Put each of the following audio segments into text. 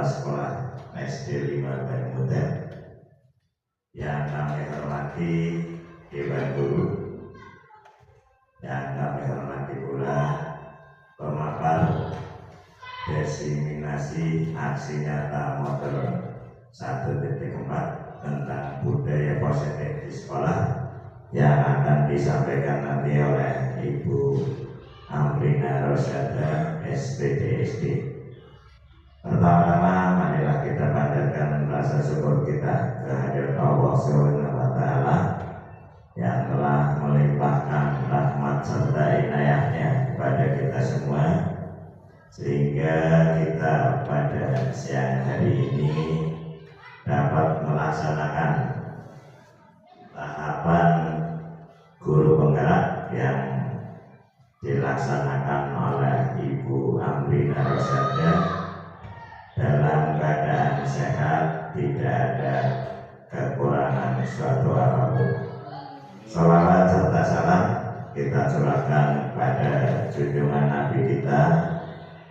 Kepala Sekolah SD 5 Banyumaten yang kami hormati Dewan Guru, yang kami hormati pula pemaparan diseminasi aksi nyata model 1.4 tentang budaya positif di sekolah yang akan disampaikan nanti oleh Ibu Amrina Rosyada SPDSD. Pertama-tama marilah kita panjatkan rasa syukur kita kehadirat Allah Subhanahu wa Ta'ala yang telah melimpahkan rahmat serta inayahnya kepada kita semua, sehingga kita pada siang hari ini dapat melaksanakan tahapan guru penggerak yang dilaksanakan oleh Ibu Amrina Rosyada dalam keadaan sehat, tidak ada kekurangan suatu apapun. Salawat serta salam kita curahkan pada junjungan Nabi kita,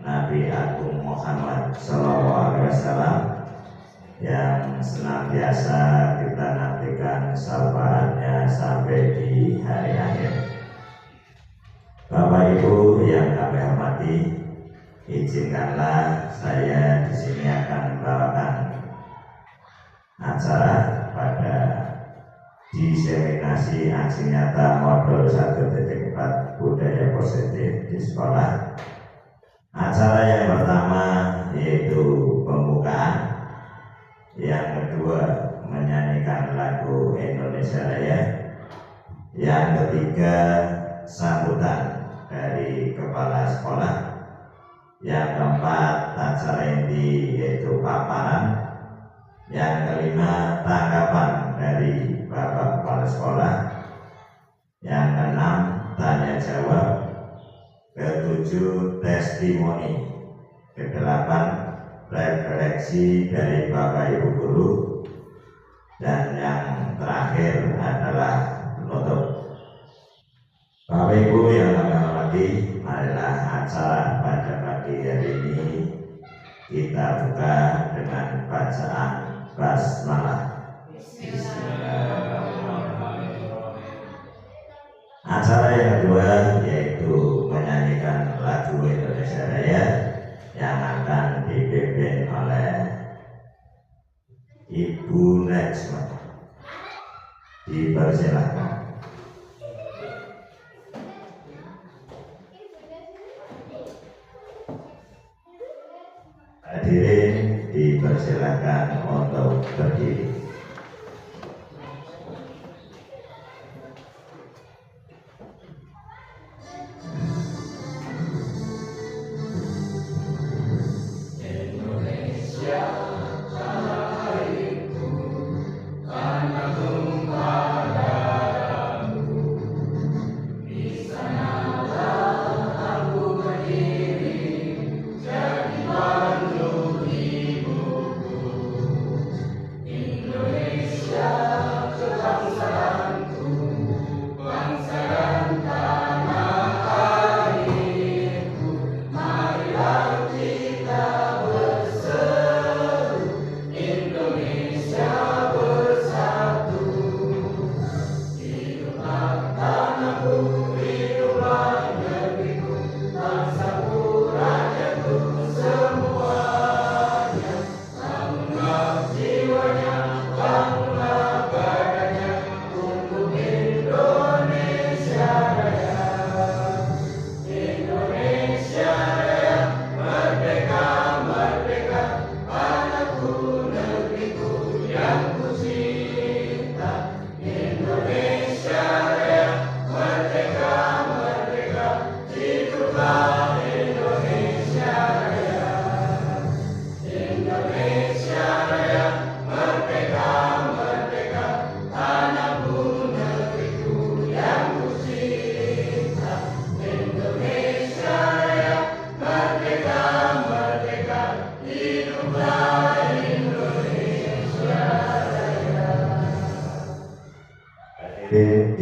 Nabi Agung Muhammad SAW, yang senantiasa kita nantikan syafaatnya sampai di hari akhir. Bapak Ibu yang kami hormati, izinkanlah saya di sini akan membawakan acara pada diseminasi aksi nyata modul 1.4 budaya positif di sekolah. Acara yang pertama yaitu pembukaan, yang kedua menyanyikan lagu Indonesia Raya, yang ketiga sambutan dari kepala sekolah, yang keempat acara inti yaitu paparan, yang kelima tanggapan dari Bapak Kepala Sekolah, yang keenam tanya jawab, ketujuh testimoni, kedelapan refleksi dari Bapak Ibu Guru, dan yang terakhir adalah penutup. Bapak Ibu yang kami hormati, marilah acara pada pagi hari ini kita buka dengan bacaan basmalah. Acara yang kedua yaitu menyanyikan lagu Indonesia Raya yang akan dipimpin oleh Ibu Najma. Dipersilakan. Hadirin dipersilakan untuk berdiri.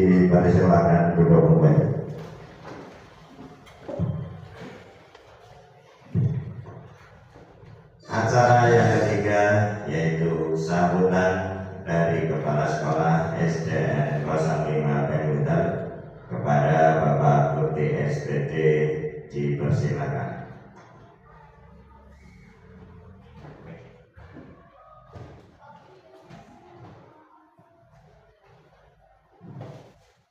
Dipersilakan duduk kembali. Acara yang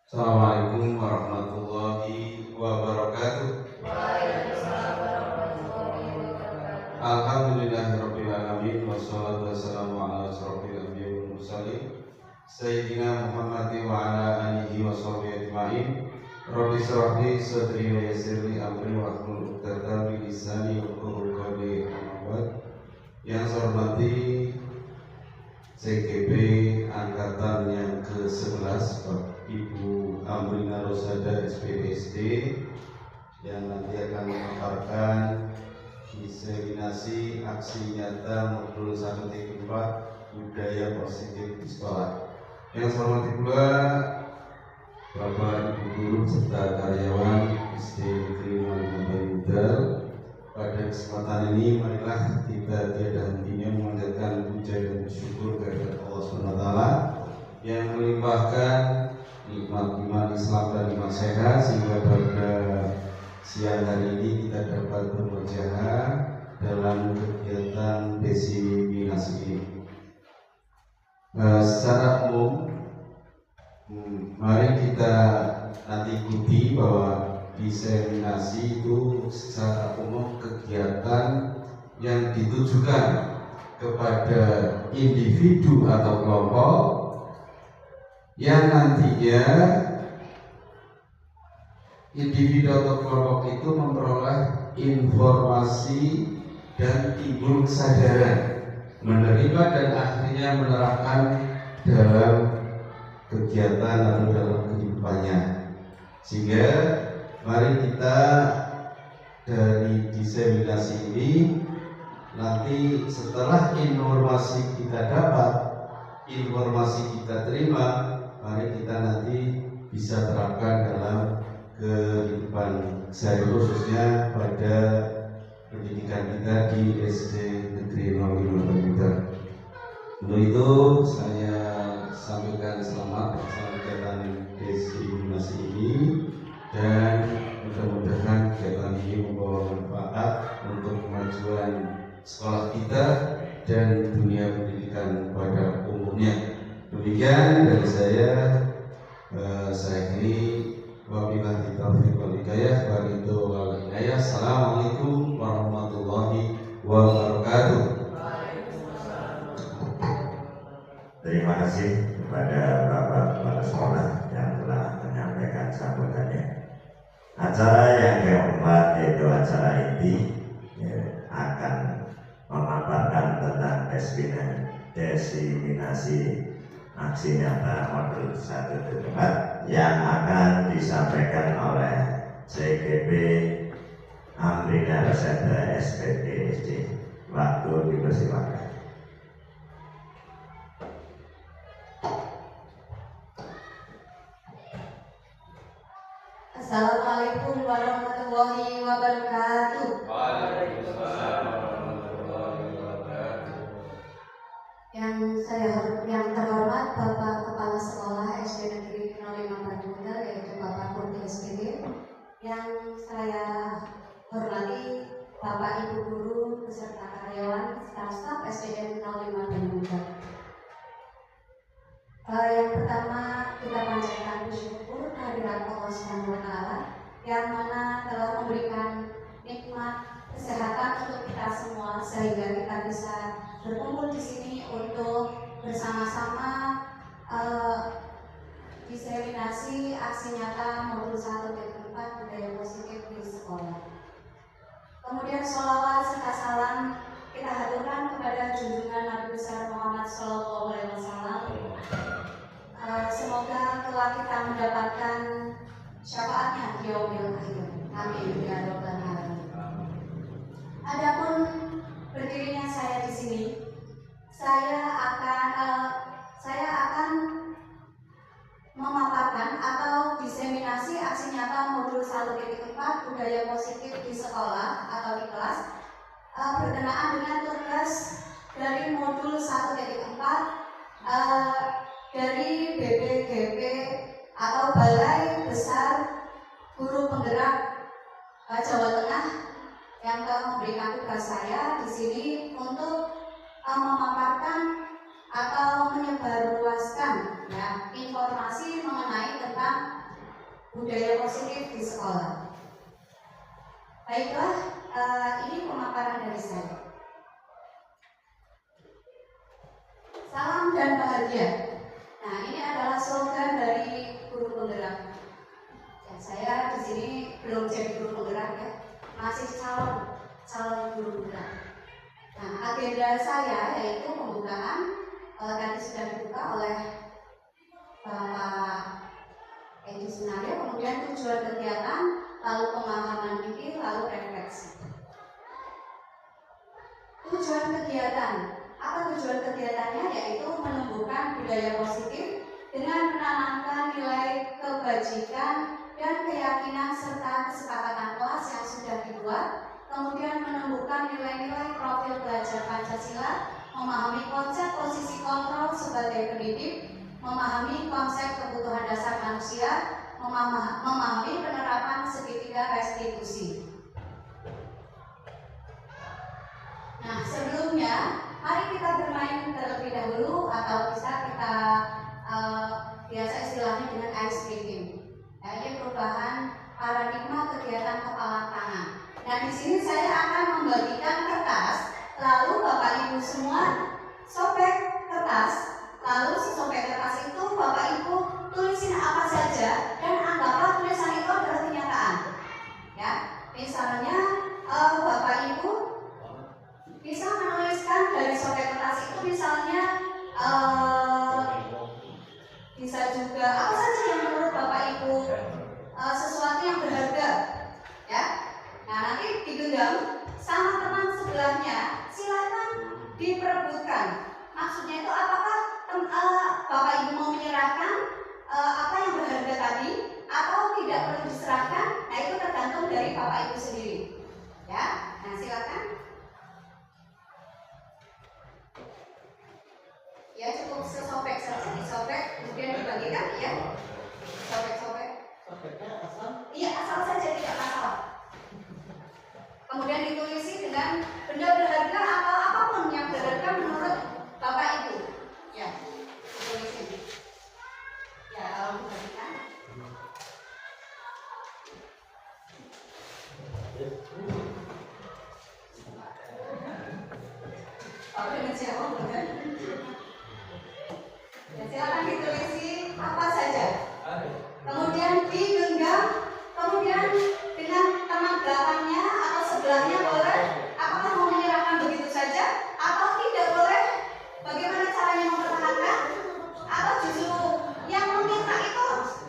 Assalamualaikum warahmatullahi wabarakatuh. Alhamdulillahirabbil alamin wassalatu wassalamu ala asyrofil anbiya'i wal mursalin sayyidina Muhammadin wa ala alihi wa sahbihi ajmain. Rabbi shrah li sadri wa yassir li amri wahlul 'uqdatam min lisani yafqahu qawli. Yang saya hormati CGP angkatan yang ke-11 Ibu Amrina Rosada SPDSD yang nanti akan memaparkan diseminasi aksi nyata modul 1.4 budaya positif di sekolah. Yang saya hormati pula Bapak Ibu guru serta karyawan SD Negeri 05 Bayudal. Pada kesempatan ini marilah kita tiada hentinya memanjatkan puja dan bersyukur kepada Allah SWT yang melimpahkan nikmat iman Islam dan iman sehat sehingga pada siang hari ini kita dapat bermujahadah dalam kegiatan diseminasi ini. Secara umum, mari kita nanti ikuti bahwa diseminasi itu secara umum kegiatan yang ditujukan kepada individu atau kelompok yang nantinya individu atau kelompok itu memperoleh informasi dan timbul kesadaran, menerima dan akhirnya menerapkan dalam kegiatan atau dalam kehidupannya. Sehingga mari kita dari diseminasi ini nanti setelah informasi kita dapat, informasi kita terima, mari kita nanti bisa terapkan dalam kehidupan sehari khususnya pada pendidikan kita di SD Negeri 05 Bayudal. Untuk itu saya sampaikan selamat kegiatan diseminasi ini dan mudah-mudahan kegiatan ini membawa manfaat untuk kemajuan sekolah kita dan dunia pendidikan pada umumnya. Demikian dari saya akhiri. Wabillahi taufiq wal hidayah wa ridho wal inayah. Assalamualaikum warahmatullahi wabarakatuh. Terima kasih kepada Bapak Kepala Sekolah yang telah menyampaikan sambutannya. Acara yang keempat yaitu acara inti akan memaparkan tentang diseminasi aksi nyata modul 1.4 yang akan disampaikan oleh CGP Amrina Rosada SPDSD. Waktu dipersilakan. Assalamualaikum warahmatullahi wabarakatuh. Waalaikumsalam warahmatullahi wabarakatuh. Yang terhormat Bapak Kepala Sekolah SD Negeri 05 Bayudal yaitu Bapak Kurti SPD. Yang saya hormati Bapak Ibu guru beserta karyawan staf SDN 05 Bayudal. Yang pertama kita panjatkan bersyukur kehadirat Allah SWT yang mana telah memberikan nikmat kesehatan untuk kita semua sehingga kita bisa berkumpul di sini untuk bersama-sama diseminasi aksi nyata modul 1.4 budaya positif di sekolah. Kemudian sholawat serta salam kita haturkan kepada junjungan Nabi besar Muhammad SAW. Semoga kelak kita mendapatkan syafaatnya di yaumil akhir. Amin ya rabbal alamin. Adapun berdirinya saya di sini, saya akan memaparkan atau diseminasi aksi nyata modul 1.4 budaya positif di sekolah atau di kelas berkenaan dengan tugas dari modul 1.4 dari BPGP atau Balai Besar Guru Penggerak Jawa Tengah yang telah memberikan tugas saya di sini untuk memaparkan atau menyebarluaskan informasi mengenai tentang budaya positif di sekolah. Baiklah, ini pemaparan dari saya. Salam dan bahagia. Nah, ini adalah slogan dari guru penggerak. Ya, saya di sini belum jadi guru penggerak ya, masih calon guru penggerak. Nah, agenda saya yaitu pembukaan, tadi sudah dibuka oleh Bapak Edi Sunario, kemudian tujuan kegiatan, lalu pemahaman diri, lalu refleksi. Tujuan kegiatan, apa tujuan kegiatannya? Yaitu menumbuhkan budaya positif dengan menanamkan nilai kebajikan dan keyakinan serta kesepakatan kelas yang sudah dibuat, kemudian menumbuhkan nilai-nilai profil belajar Pancasila, memahami konsep posisi kontrol sebagai pendidik, memahami konsep kebutuhan dasar manusia, memahami penerapan segitiga restitusi. Nah, sebelumnya mari kita bermain terlebih dahulu, atau bisa kita biasa istilahnya dengan ice breaking. Nah, ini perubahan paradigma kegiatan kepala tangan. Nah, di sini saya akan membagikan kertas, lalu Bapak Ibu semua sobek kertas, lalu si sobek kertas itu Bapak Ibu tulisin apa saja dan anggaplah tulisan itu adalah kenyataan. Ya, misalnya Bapak Ibu bisa menuliskan dari sobek kertas itu misalnya bisa juga apa saja yang menurut Bapak Ibu sesuatu yang berharga, ya. Nah, nanti digenggam sama teman sebelahnya, silakan diperebutkan. Maksudnya itu apakah Bapak Ibu mau menyerahkan apa yang berharga tadi atau tidak perlu diserahkan? Nah, itu tergantung dari Bapak Ibu sendiri, ya. Nah, silakan. Ya, cukup sesobek saja, disobek kemudian dibagikan, ya. Sobek-sobek. Sobeknya asal? Iya, asal saja, tidak masalah. Kemudian ditulisi dengan benda berharga atau apapun yang berharga menurut Bapak Ibu. Ya, ditulisi. Ya, kalau dibagikan. Kalau dengan siapa, bukan? Ya, silakan ditulisi apa saja. Kemudian digenggam, kemudian dengan teman belakangnya atau sebelahnya boleh. Apakah mau menyerahkan begitu saja atau tidak boleh? Bagaimana caranya mempertahankan? Atau justru yang meminta itu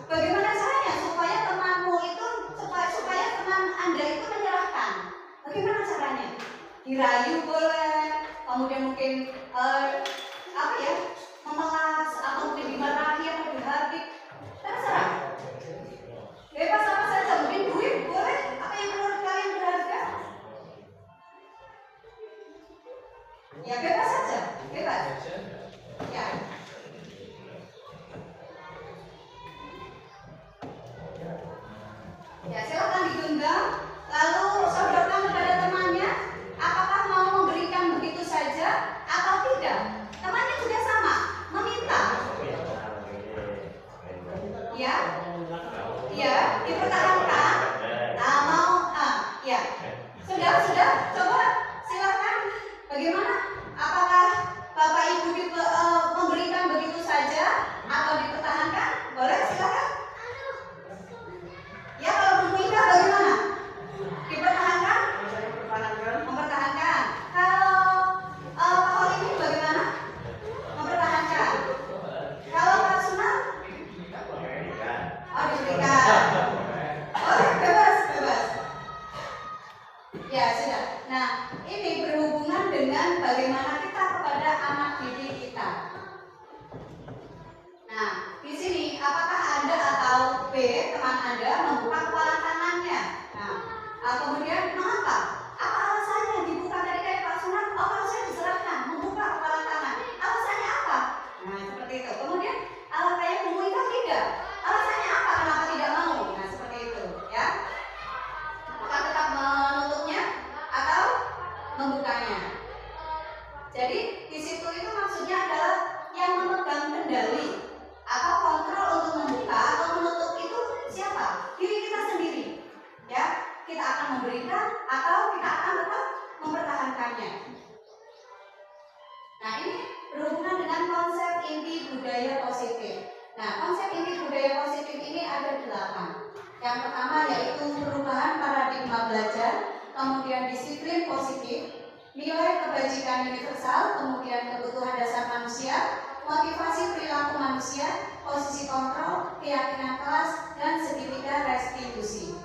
bagaimana caranya supaya temanmu itu supaya teman Anda itu menyerahkan? Bagaimana caranya? Dirayu boleh, kemudian mungkin memelas atau mungkin dimarahi atau dihardik, terserah. Bebas apa saja, mungkin duit boleh. Apa yang menurut kalian berharga? Ya bebas saja, bebas. Ya. Ya, silakan digenggam, lalu sodorkan kepada temannya. Apakah mau memberikan begitu saja atau tidak? Temannya juga sama, meminta. Ya, ya, dipertahankan. Nah, mau, ya, sudah, coba silakan. Bagaimana? Apakah Nah, ini berhubungan dengan konsep inti budaya positif. Nah, konsep inti budaya positif ini ada 8. Yang pertama yaitu perubahan paradigma belajar, kemudian disiplin positif, nilai kebajikan universal, kemudian kebutuhan dasar manusia, motivasi perilaku manusia, posisi kontrol, keyakinan kelas, dan segitiga restitusi.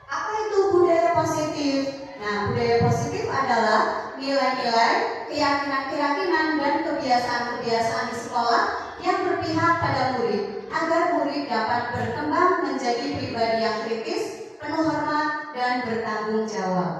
Apa itu budaya positif? Nah, budaya positif adalah nilai-nilai, keyakinan-keyakinan, dan kebiasaan-kebiasaan di sekolah yang berpihak pada murid, agar murid dapat berkembang menjadi pribadi yang kritis, penuh hormat, dan bertanggung jawab.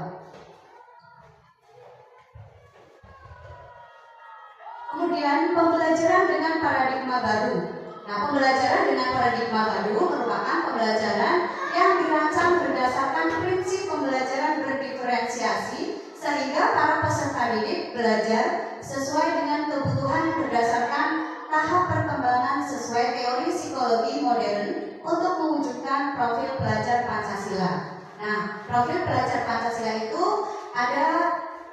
Kemudian pembelajaran dengan paradigma baru. Nah, pembelajaran dengan paradigma baru merupakan pembelajaran yang dirancang berdasarkan prinsip pembelajaran berdiferensiasi sehingga para peserta didik belajar sesuai dengan kebutuhan berdasarkan tahap perkembangan sesuai teori psikologi modern untuk mewujudkan profil pelajar Pancasila. Nah, profil pelajar Pancasila itu ada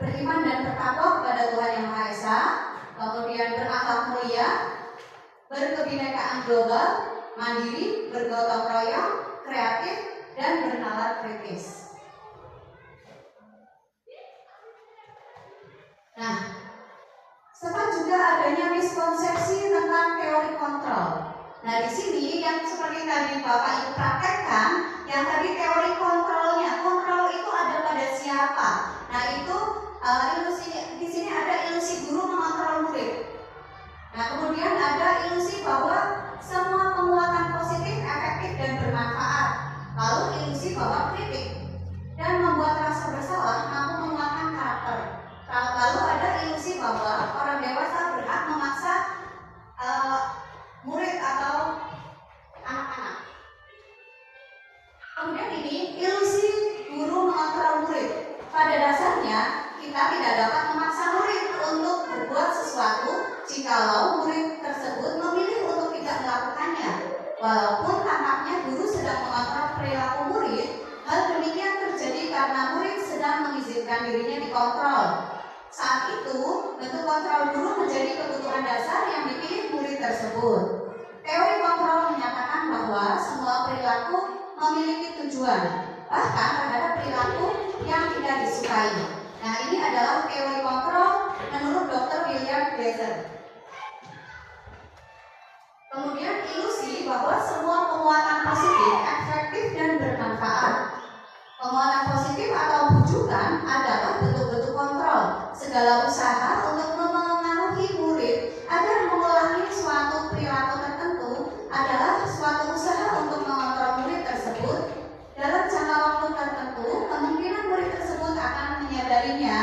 beriman dan bertakwa kepada Tuhan Yang Maha Esa, kemudian berakhlak mulia, berkebinekaan global, mandiri, bergotong royong, kreatif, dan bernalar kritis. Nah, serta juga adanya miskonsepsi tentang teori kontrol. Nah, di sini yang seperti tadi Bapak Ibu praktekkan, yang tadi teori kontrolnya, kontrol itu ada pada siapa? Nah, itu ilusi, di sini ada ilusi guru mengontrol murid. Nah, kemudian ada ilusi bahwa semua penguatan positif, efektif, dan bermanfaat. Lalu ilusi bahwa kritik dan membuat rasa bersalah mampu menguatkan karakter. Lalu ada ilusi bahwa orang dewasa berhak memaksa murid atau anak-anak. Kemudian ini ilusi guru mengontrol murid. Pada dasarnya kita tidak dapat memaksa murid untuk berbuat sesuatu jikalau murid tersebut memilih untuk tidak melakukannya. Walaupun tampaknya guru sedang mengontrol perilaku murid, hal demikian terjadi karena murid sedang mengizinkan dirinya dikontrol. Saat itu, bentuk kontrol guru menjadi kebutuhan dasar yang dipilih murid tersebut. Teori kontrol menyatakan bahwa semua perilaku memiliki tujuan, bahkan terhadap perilaku yang tidak disukai. Nah, ini adalah teori kontrol menurut Dr. William Glasser. Kemudian ilusi bahwa semua penguatan positif, efektif, dan bermanfaat. Penguatan positif atau bujukan adalah bentuk-bentuk kontrol, segala usaha untuk memengaruhi murid agar mengulangi suatu perilaku tertentu adalah suatu usaha untuk mengontrol murid tersebut. Dalam jangka waktu tertentu, kemungkinan murid tersebut akan menyadarinya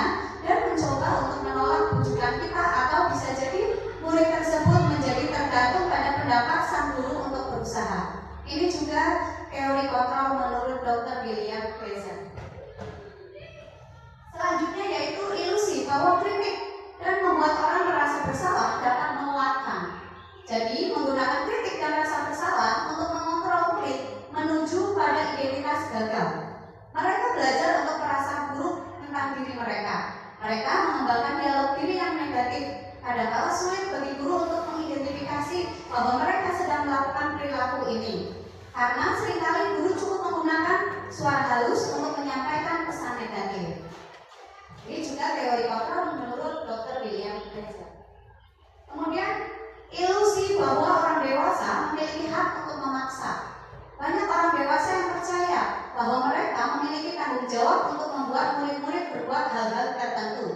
dan mencoba untuk menolak bujukan kita, atau bisa jadi murid tersebut menjadi tergantung pada pendapat sang guru untuk berusaha. Ini juga teori kontrol menurut Dr. William Glasser. Selanjutnya yaitu ilusi bahwa kritik dan membuat orang merasa bersalah dapat menguatkan. Jadi menggunakan kritik dan rasa bersalah untuk mengontrol murid menuju pada identitas gagal. Mereka belajar untuk merasa buruk tentang diri mereka. Mereka mengembangkan dialog diri yang negatif. Kadang-kala sulit bagi guru untuk mengidentifikasi bahwa mereka sedang melakukan perilaku ini, karena seringkali guru cukup menggunakan suara halus untuk menyampaikan pesan negatif. Ini juga teori kontrol menurut Dr. William Glasser. Kemudian ilusi bahwa orang dewasa memiliki hak untuk memaksa. Banyak orang dewasa yang percaya bahwa mereka memiliki tanggung jawab untuk membuat murid-murid berbuat hal-hal tertentu.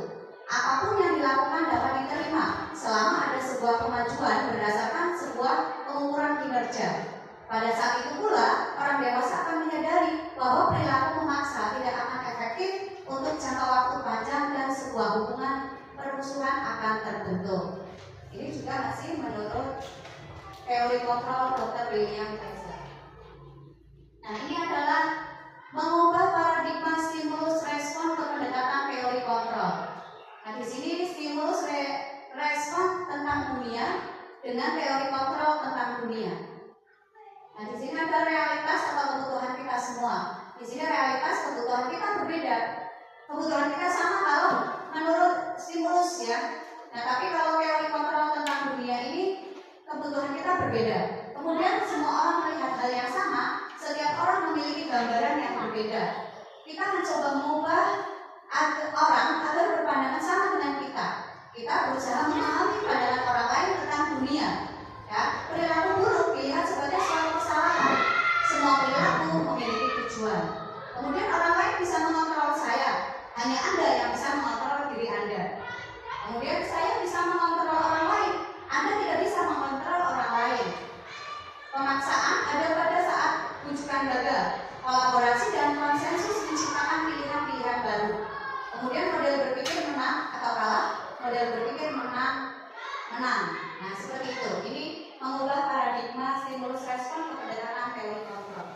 Apapun yang dilakukan dapat diterima selama ada sebuah kemajuan berdasarkan sebuah pengukuran kinerja. Pada saat itu pula, orang dewasa akan menyadari bahwa perilaku memaksa tidak akan efektif untuk jangka waktu panjang dan sebuah hubungan permusuhan akan terbentuk. Ini juga masih menurut teori kontrol Dr. William Glasser. Nah, ini adalah mengubah paradigma stimulus respon ke pendekatan teori kontrol. Nah, di sini stimulus respon tentang dunia dengan teori kontrol tentang dunia. Nah, di sini ada realitas atau kebutuhan kita semua. Di sini realitas kebutuhan kita berbeda. Kebutuhan kita sama kalau berbeda. Kemudian semua orang melihat hal yang sama, setiap orang memiliki gambaran yang berbeda. Kita mencoba mengubah orang agar berpandangan sama dengan kita. Kita berusaha memahami pandangan orang lain tentang dunia. Ya, perilaku buruk dilihat sebagai suatu kesalahan. Semua perilaku memiliki tujuan. Kemudian orang lain bisa mengontrol saya, hanya Anda yang bisa mengontrol diri Anda. Kemudian saya bisa mengontrol orang lain, Anda tidak bisa mengontrol orang lain. Pemaksaan ada pada saat rujukan gagal. Kolaborasi dan konsensus menciptakan pilihan-pilihan baru. Kemudian model berpikir menang atau kalah, model berpikir menang. Nah, seperti itu. Ini mengubah paradigma stimulus respon ke pendekatan teori kontrol.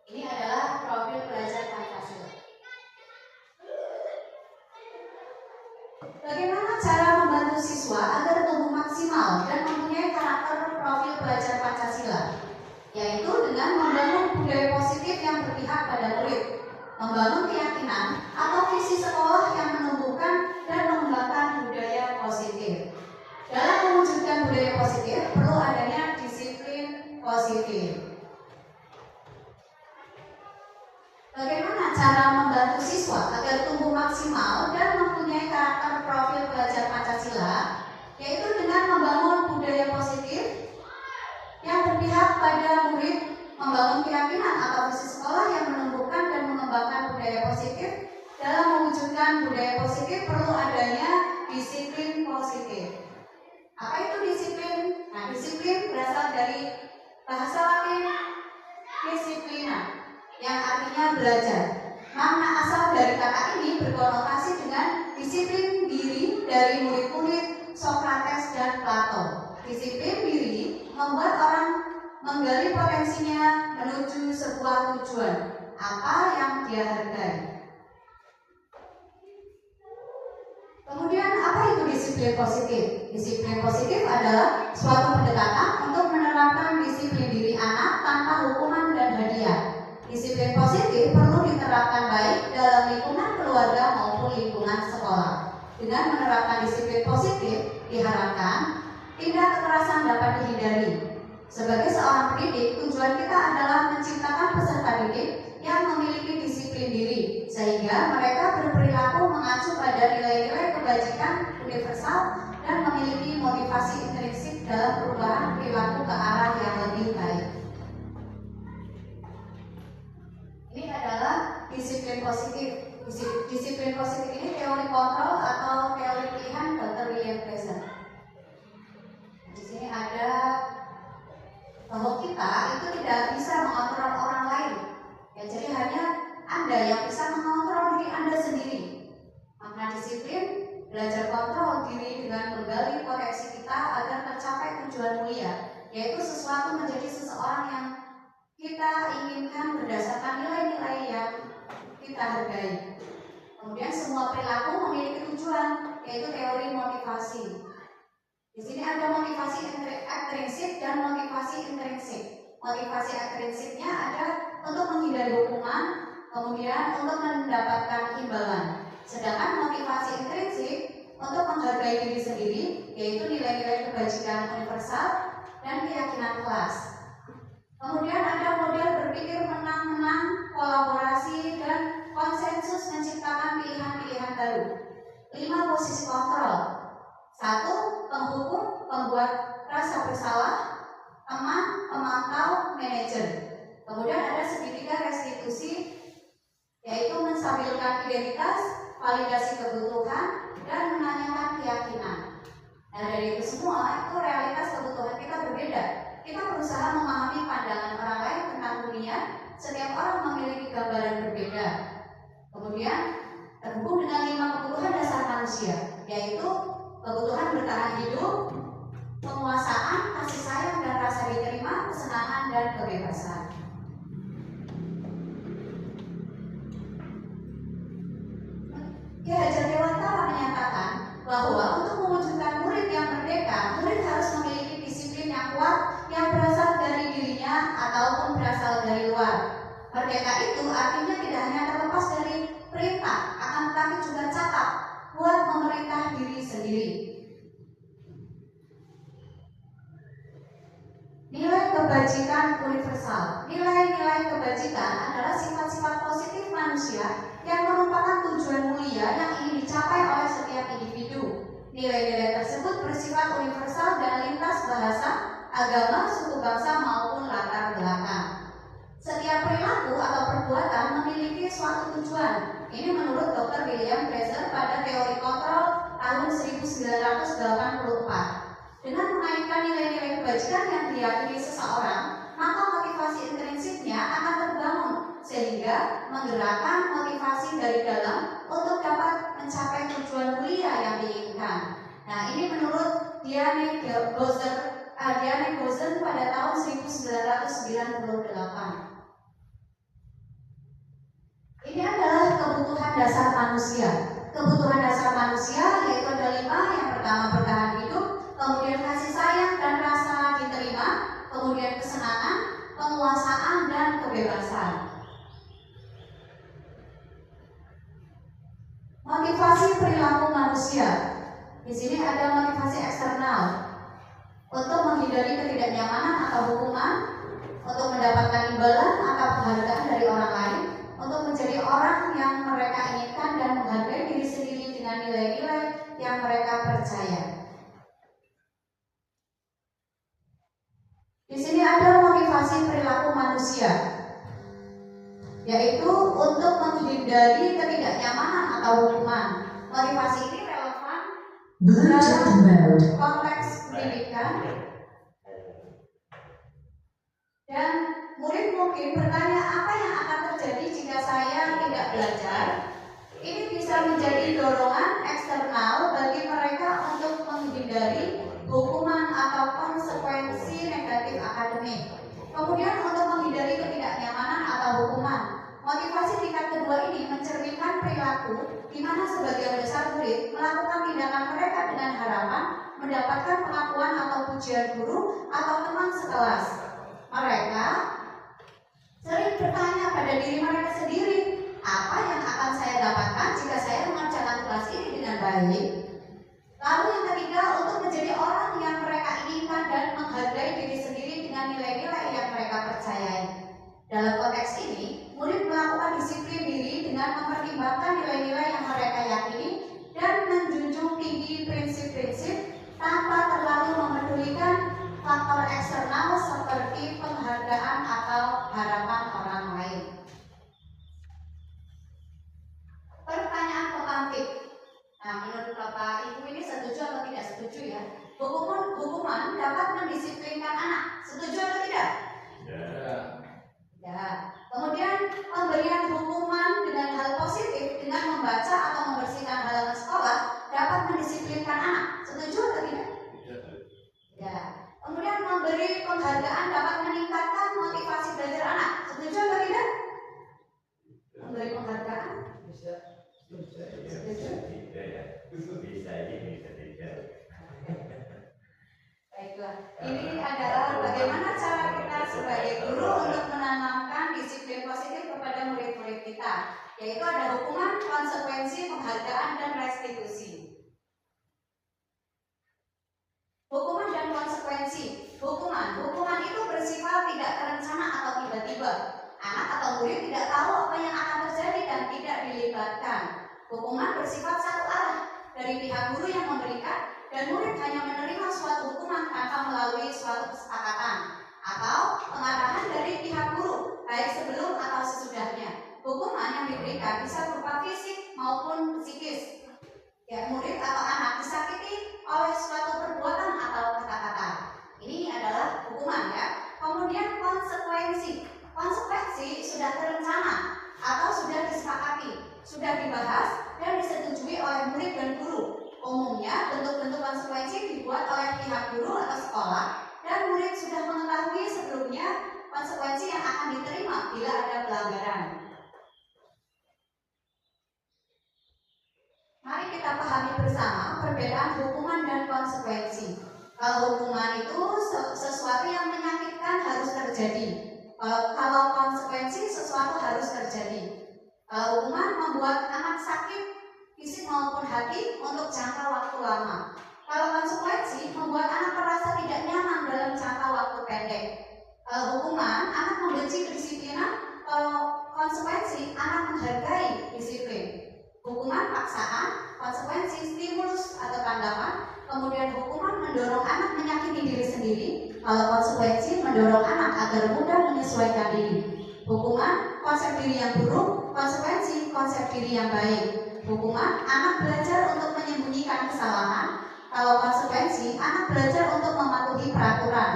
Ini adalah profil belajar Pancasila. Bagaimana cara membantu siswa agar tumbuh maksimal dan mempunyai karakter profil belajar Pancasila? Yaitu dengan membangun budaya positif yang berpihak pada murid, membangun keyakinan atau visi sekolah yang menumbuhkan dan mengembangkan budaya positif. Dalam mewujudkan budaya positif, perlu adanya disiplin positif. Bagaimana cara membantu siswa agar tumbuh maksimal dan mempunyai karakter profil belajar Pancasila? Yaitu dengan membangun budaya positif yang berpihak pada murid, membangun keyakinan atau visi sekolah yang menumbuhkan dan mengembangkan budaya positif. Dalam mewujudkan budaya positif perlu adanya disiplin positif. Apa itu disiplin? Nah, disiplin berasal dari bahasa Latin disiplina, yang artinya belajar. Makna asal dari kata ini berkonotasi dengan disiplin diri dari murid-murid Sokrates dan Plato. Disiplin diri membuat orang menggali potensinya menuju sebuah tujuan, apa yang dia hargai. Kemudian apa itu disiplin positif? Disiplin positif adalah suatu pendekatan untuk menerapkan disiplin diri anak tanpa hukuman dan hadiah. Disiplin positif perlu diterapkan baik dalam lingkungan keluarga maupun lingkungan sekolah. Dengan menerapkan disiplin positif, diharapkan tindak kekerasan dapat dihindari. Sebagai seorang pendidik, tujuan kita adalah menciptakan peserta didik yang memiliki disiplin diri, sehingga mereka berperilaku mengacu pada nilai-nilai kebajikan universal dan memiliki motivasi intrinsik dalam perubahan perilaku ke arah yang lebih baik. Ini adalah disiplin positif. Disiplin positif ini teori kontrol atau teori pilihan Dr. William Fraser. Di sini ada bahwa kita itu tidak bisa mengontrol orang lain. Ya, jadi hanya Anda yang bisa mengontrol diri Anda sendiri. Makna disiplin belajar kontrol diri dengan menggali potensi kita agar tercapai tujuan mulia, yaitu sesuatu menjadi seseorang yang kita inginkan berdasarkan nilai-nilai yang kita hargai. Kemudian semua perilaku memiliki tujuan, yaitu teori motivasi. Di sini ada motivasi ekstrinsik dan motivasi intrinsik. Motivasi ekstrinsiknya ada untuk menghindari hukuman, kemudian untuk mendapatkan imbalan. Sedangkan motivasi intrinsik untuk menghargai diri sendiri, yaitu nilai-nilai kebajikan universal dan keyakinan kelas. Kemudian ada model berpikir menang-menang, kolaborasi, dan konsensus menciptakan pilihan-pilihan baru. 5 posisi kontrol. 1. Penghukum, pembuat rasa bersalah, teman, pemantau, manajer. Kemudian ada segitiga restitusi, yaitu menstabilkan identitas, validasi kebutuhan, dan menanyakan keyakinan. Nah, dari itu semua, itu realitas kebutuhan kita berbeda. Kita berusaha memahami pandangan orang lain tentang dunia. Setiap orang memiliki gambaran berbeda. Kemudian terhubung dengan 5 kebutuhan dasar manusia, yaitu kebutuhan bertahan hidup, penguasaan, kasih sayang dan rasa diterima, kesenangan dan kebebasan. Ki Hajar Dewantara menyatakan bahwa untuk mewujudkan murid yang merdeka, murid harus memiliki disiplin yang kuat yang berasal dari dirinya ataupun berasal dari luar. Merdeka itu artinya tidak hanya terlepas dari perintah, akan tetapi juga cakap buat memerintah diri sendiri. Nilai kebajikan universal. Nilai-nilai kebajikan adalah sifat-sifat positif manusia yang merupakan tujuan mulia yang ingin dicapai oleh setiap individu. Nilai-nilai tersebut bersifat universal dan lintas bahasa, agama, suku bangsa maupun latar belakang. Setiap perilaku atau perbuatan memiliki suatu tujuan. Ini menurut Dr. William Fraser pada teori kontrol tahun 1984. Dengan mengaitkan nilai-nilai kebajikan yang diyakini seseorang, maka motivasi intrinsiknya akan terbangun sehingga menggerakkan motivasi dari dalam untuk dapat mencapai tujuan mulia yang diinginkan. Nah, ini menurut Diane Gozan pada tahun 1998. Ini adalah kebutuhan dasar manusia. Kebutuhan dasar manusia yaitu ada 5. Yang pertama, bertahan hidup, kemudian kasih sayang dan rasa diterima, kemudian kesenangan, penguasaan, dan kebebasan. Motivasi perilaku manusia. Di sini ada motivasi eksternal untuk menghindari ketidaknyamanan atau hukuman, untuk mendapatkan imbalan atau penghargaan dari orang lain, untuk menjadi orang yang mereka inginkan dan menghargai diri sendiri dengan nilai-nilai yang mereka percaya. Di sini ada motivasi perilaku manusia, yaitu untuk menghindari ketidaknyamanan atau hukuman. Motivasi ini relevan dalam konteks pendidikan, dan murid mungkin bertanya, apa yang akan terjadi jika saya tidak belajar? Ini bisa menjadi dorongan eksternal bagi mereka untuk menghindari hukuman atau konsekuensi negatif akademik. Kemudian untuk menghindari ketidaknyamanan atau hukuman. Motivasi tingkat kedua ini mencerminkan perilaku di mana sebagian besar murid melakukan tindakan mereka dengan harapan mendapatkan pengakuan atau pujian guru atau teman sekelas. Mereka sering bertanya pada diri mereka sendiri, apa yang akan saya dapatkan jika saya mengerjakan tugas ini dengan baik? Lalu yang ketiga, untuk menjadi orang yang mereka inginkan dan menghargai diri sendiri dengan nilai-nilai yang mereka percayai. Dalam konteks ini, murid melakukan disiplin diri dengan mempertimbangkan nilai-nilai yang mereka yakini dan menjunjung tinggi prinsip-prinsip tanpa terlalu memedulikan faktor eksternal seperti penghargaan atau harapan orang lain. Pertanyaan pemantik. Nah, menurut Bapak Ibu ini setuju atau tidak setuju ya? Hukuman dapat mendisiplinkan anak. Setuju atau tidak? Ya. Kemudian pemberian hukuman dengan hal positif dengan membaca atau membersihkan halaman sekolah dapat mendisiplinkan anak. Setuju atau tidak? Ya. Kemudian memberi penghargaan dapat meningkatkan motivasi belajar anak. Setuju atau tidak? Memberi penghargaan? Bisa. Baiklah, ini adalah bagaimana cara kita sebagai guru untuk menanamkan disiplin positif kepada murid-murid kita, yaitu ada hukuman, konsekuensi, penghargaan, dan restitusi. Hukuman dan konsekuensi. Hukuman itu bersifat tidak terencana atau tiba-tiba. Anak atau murid tidak tahu apa yang akan terjadi dan tidak dilibatkan. Hukuman bersifat satu arah dari pihak guru yang memberikan, dan murid hanya menerima suatu hukuman tanpa melalui suatu kesepakatan atau pengarahan dari pihak guru, baik sebelum atau sesudahnya. Hukuman yang diberikan bisa berupa fisik maupun psikis. Ya, murid atau anak disakiti oleh suatu perbuatan atau kata-kata. Ini adalah hukuman ya. Kemudian konsekuensi. Konsekuensi sudah terencana atau sudah disepakati, sudah dibahas dan disetujui oleh murid dan guru. Umumnya bentuk-bentuk konsekuensi dibuat oleh pihak guru atau sekolah, dan murid sudah mengetahui sebelumnya konsekuensi yang akan diterima bila ada pelanggaran. Mari kita pahami bersama perbedaan hukuman dan konsekuensi. Kalau hukuman itu sesuatu yang menyakitkan harus terjadi. Kalau konsekuensi sesuatu harus terjadi. Kalau hukuman membuat anak sakit fisik maupun hati untuk jangka waktu lama. Kalau konsekuensi membuat anak merasa tidak nyaman dalam jangka waktu pendek. Kalau hukuman, anak membenci kedisiplinan. Kalau konsekuensi, anak menghargai disiplin. Hukuman paksaan, konsekuensi stimulus atau tanggapan. Kemudian hukuman mendorong anak menyakiti diri sendiri. Kalau konsekuensi mendorong anak agar mudah menyesuaikan diri. Hukuman konsep diri yang buruk, konsekuensi konsep diri yang baik. Hukuman anak belajar untuk menyembunyikan kesalahan. Kalau konsekuensi anak belajar untuk mematuhi peraturan.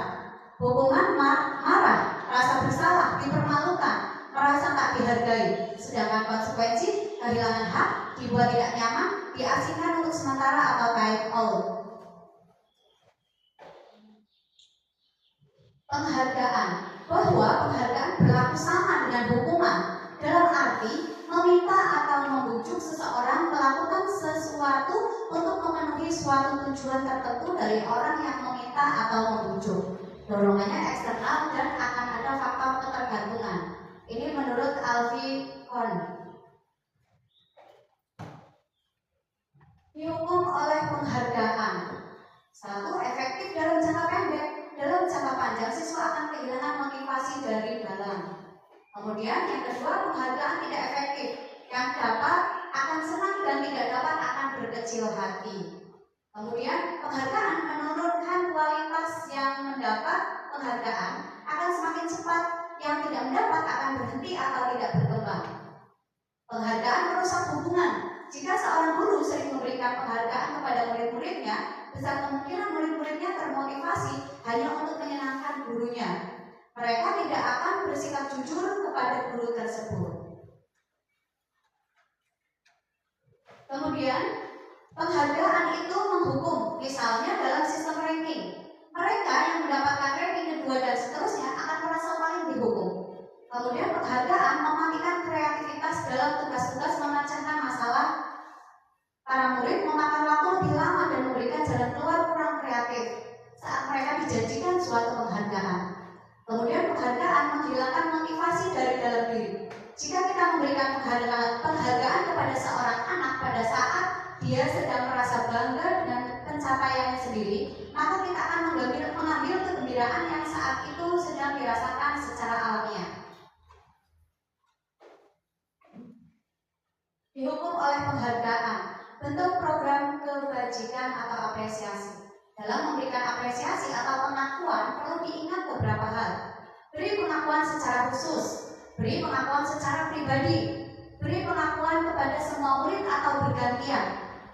Hukuman marah, rasa bersalah, dipermalukan, merasa tak dihargai. Sedangkan konsekuensi kehilangan hak, dibuat tidak nyaman, diasingkan untuk sementara atau time out. Penghargaan, bahwa penghargaan berlaku sama dengan hukuman dalam arti meminta atau membujuk seseorang melakukan sesuatu untuk memenuhi suatu tujuan tertentu dari orang yang meminta atau membujuk. Dorongannya eksternal dan akan ada faktor ketergantungan. Ini menurut Alfie Kohn. Dihukum oleh penghargaan. Satu, efektif dalam jangka pendek. Dalam jangka panjang siswa akan kehilangan motivasi dari dalam. Kemudian yang kedua, penghargaan tidak efektif. Yang dapat akan senang dan tidak dapat akan berkecil hati. Kemudian penghargaan menurunkan kualitas. Yang mendapat penghargaan akan semakin cepat, yang tidak mendapat akan berhenti atau tidak berkembang. Penghargaan merusak hubungan. Jika seorang guru sering memberikan penghargaan kepada murid-muridnya, besar kemungkinan murid-muridnya termotivasi hanya untuk menyenangkan gurunya. Mereka tidak akan bersikap jujur kepada guru tersebut. Kemudian, penghargaan itu menghukum, misalnya dalam sistem ranking. Mereka yang mendapatkan ranking kedua dan seterusnya akan merasa paling dihukum. Kemudian penghargaan mematikan kreativitas dalam tugas-tugas memecahkan masalah. Para murid memakan waktu lebih lama dan memberikan jalan keluar kurang kreatif saat mereka dijanjikan suatu penghargaan. Kemudian penghargaan menghilangkan motivasi dari dalam diri. Jika kita memberikan penghargaan kepada seorang anak pada saat dia sedang merasa bangga dengan pencapaiannya sendiri, maka kita akan mengambil kegembiraan yang saat itu sedang dirasakan secara alamiah. Dihukum oleh penghargaan, bentuk program kebajikan atau apresiasi. Dalam memberikan apresiasi atau pengakuan perlu diingat beberapa hal. Beri pengakuan secara khusus, beri pengakuan secara pribadi, beri pengakuan kepada semua murid atau bergantian,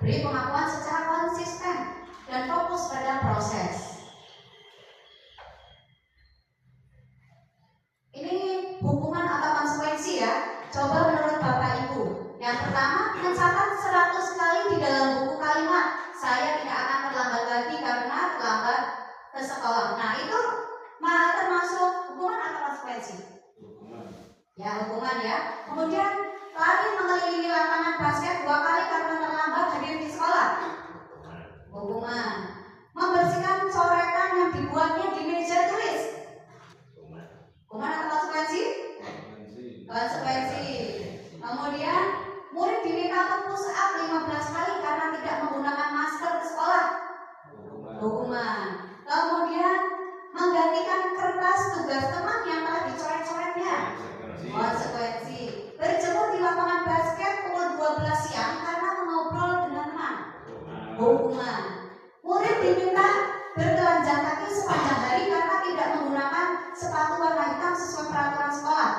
beri pengakuan secara konsisten dan fokus pada proses. Ini hukuman atau konsekuensi ya. Coba menurut Bapak Ibu. Yang pertama, mencatat 100 kali di dalam buku kalimat saya tidak akan terlambat lagi karena terlambat ke sekolah. Nah, itu termasuk hukuman atau konsekuensi? Hukuman. Ya, hukuman ya. Kemudian lari mengelilingi lapangan basket 2 kali karena terlambat hadir di sekolah. Hukuman. Membersihkan coretan yang dibuatnya di meja tulis. Hukuman atau konsekuensi? Konsekuensi. Kemudian murid diminta untuk push up 15 kali karena tidak menggunakan masker ke sekolah. Hukuman. Kemudian menggantikan kertas tugas teman yang telah dicoret-coretnya. Konsekuensi. Berjemur di lapangan basket pukul 12 siang karena mengobrol dengan teman. Hukuman. Murid diminta bertelanjang kaki sepanjang hari karena tidak menggunakan sepatu warna hitam sesuai peraturan sekolah.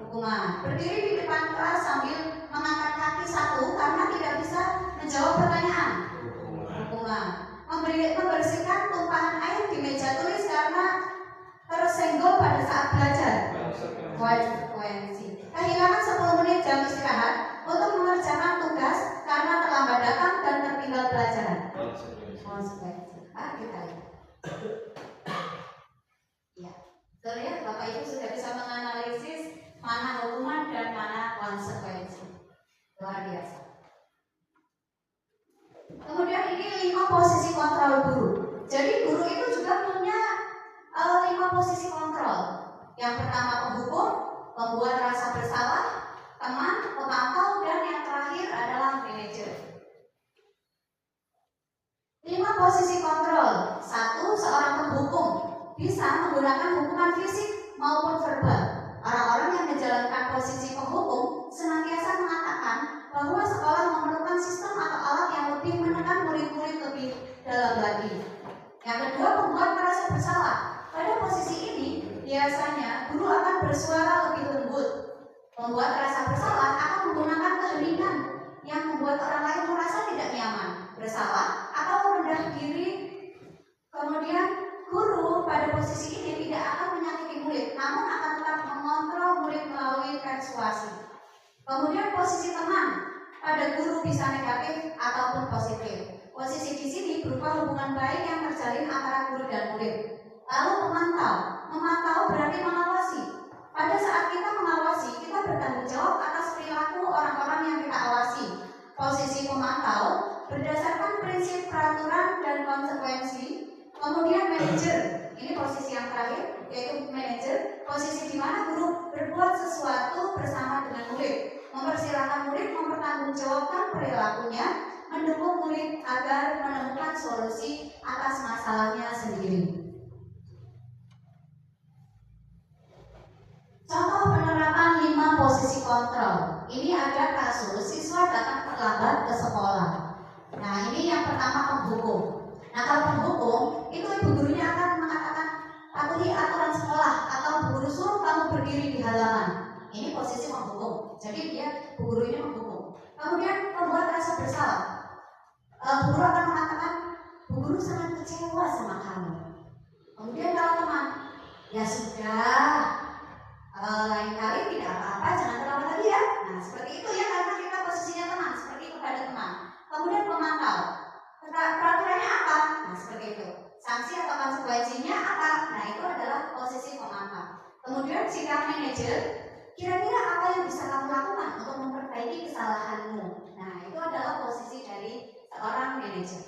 Hukuman. Berdiri di depan kelas sambil mengangkat kaki satu karena tidak bisa menjawab pertanyaan. Hukuman. Membersihkan tumpahan air di meja tulis karena tersenggol pada saat belajar. Konsekuensi. Kehilangan 10 menit jam istirahat untuk mengerjakan tugas karena terlambat datang dan tertinggal pelajaran. Konsekuensi. Kita lihat. Ya, betul ya, Bapak Ibu sudah bisa menganalisis mana hukuman dan mana konsekuensi. Luar biasa. Kemudian ini 5 posisi kontrol guru. Jadi guru itu juga punya 5 posisi kontrol. Yang pertama penghukum, pembuat rasa bersalah, teman, pemantau, dan yang terakhir adalah manajer. 5 posisi kontrol. 1. Seorang penghukum. bisa menggunakan hukuman fisik maupun verbal. Orang-orang yang menjalankan posisi penghukum senantiasa mengatakan bahwa sekolah memerlukan sistem atau alat yang lebih menekan murid-murid lebih dalam lagi. Yang kedua, membuat merasa bersalah. Pada posisi ini, biasanya guru akan bersuara lebih lembut. Membuat rasa bersalah akan menggunakan keheningan yang membuat orang lain merasa tidak nyaman, bersalah, atau merendah diri. Kemudian, guru pada posisi ini tidak akan menyakiti murid, namun akan tetap mengontrol murid melalui persuasi. Kemudian posisi teman, pada guru bisa negatif ataupun positif. Posisi di sini berupa hubungan baik yang terjalin antara guru dan murid. Lalu memantau berarti mengawasi. Pada saat kita mengawasi, kita bertanggung jawab atas perilaku orang-orang yang kita awasi. Posisi pemantau berdasarkan prinsip peraturan dan konsekuensi. Kemudian manajer, ini posisi yang terakhir, yaitu manajer, posisi di mana guru berbuat sesuatu bersama dengan murid, mempersilahkan murid mempertanggungjawabkan perilakunya, mendukung murid agar menemukan solusi atas masalahnya sendiri. Contoh penerapan 5 posisi kontrol. Ini ada kasus siswa datang terlambat ke sekolah. Nah, ini yang pertama penghukum. Nah, kalau penghukum itu ibu gurunya akan mengatakan patuhi aturan sekolah atau bu guru suruh kamu berdiri di halaman. Ini posisi penghukum. Jadi bu guru ini menghukum. Kemudian membuat rasa bersalah. Bu guru akan mengatakan bu guru sangat kecewa sama kamu. Kemudian kalau teman, ya sudah, lain kali tidak apa-apa, jangan terlambat lagi ya. Nah, seperti itu ya, karena kita posisinya teman, seperti itu pada teman. Kemudian pemantau. Peraturannya apa? Nah, seperti itu. Sanksi atau konsekuensinya apa? Nah, itu adalah posisi pemantau. Kemudian jika manajer, kira-kira apa yang bisa kamu lakukan untuk memperbaiki kesalahanmu? Nah, itu adalah posisi dari seorang manajer.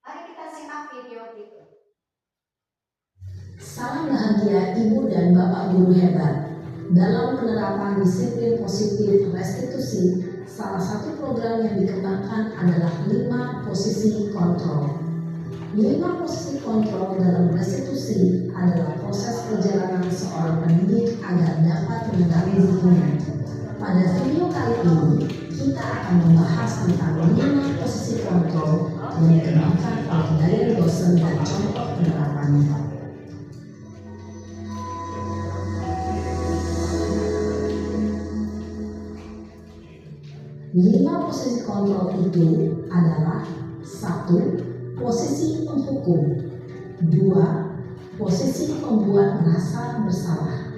Mari kita simak video berikut. Salam bahagia Ibu dan Bapak Guru hebat. Dalam penerapan disiplin positif restitusi, salah satu program yang dikembangkan adalah 5 posisi kontrol. 5 posisi kontrol dalam restitusi adalah proses perjalanan seorang pendidik agar dapat mengenali dirinya. Pada video kali ini, kita akan membahas tentang 5 posisi kontrol yang dikembangkan oleh dari dosen dan contoh penerapannya. 5 posisi kontrol itu adalah 1. Posisi penghukum, 2. Posisi pembuat merasa bersalah,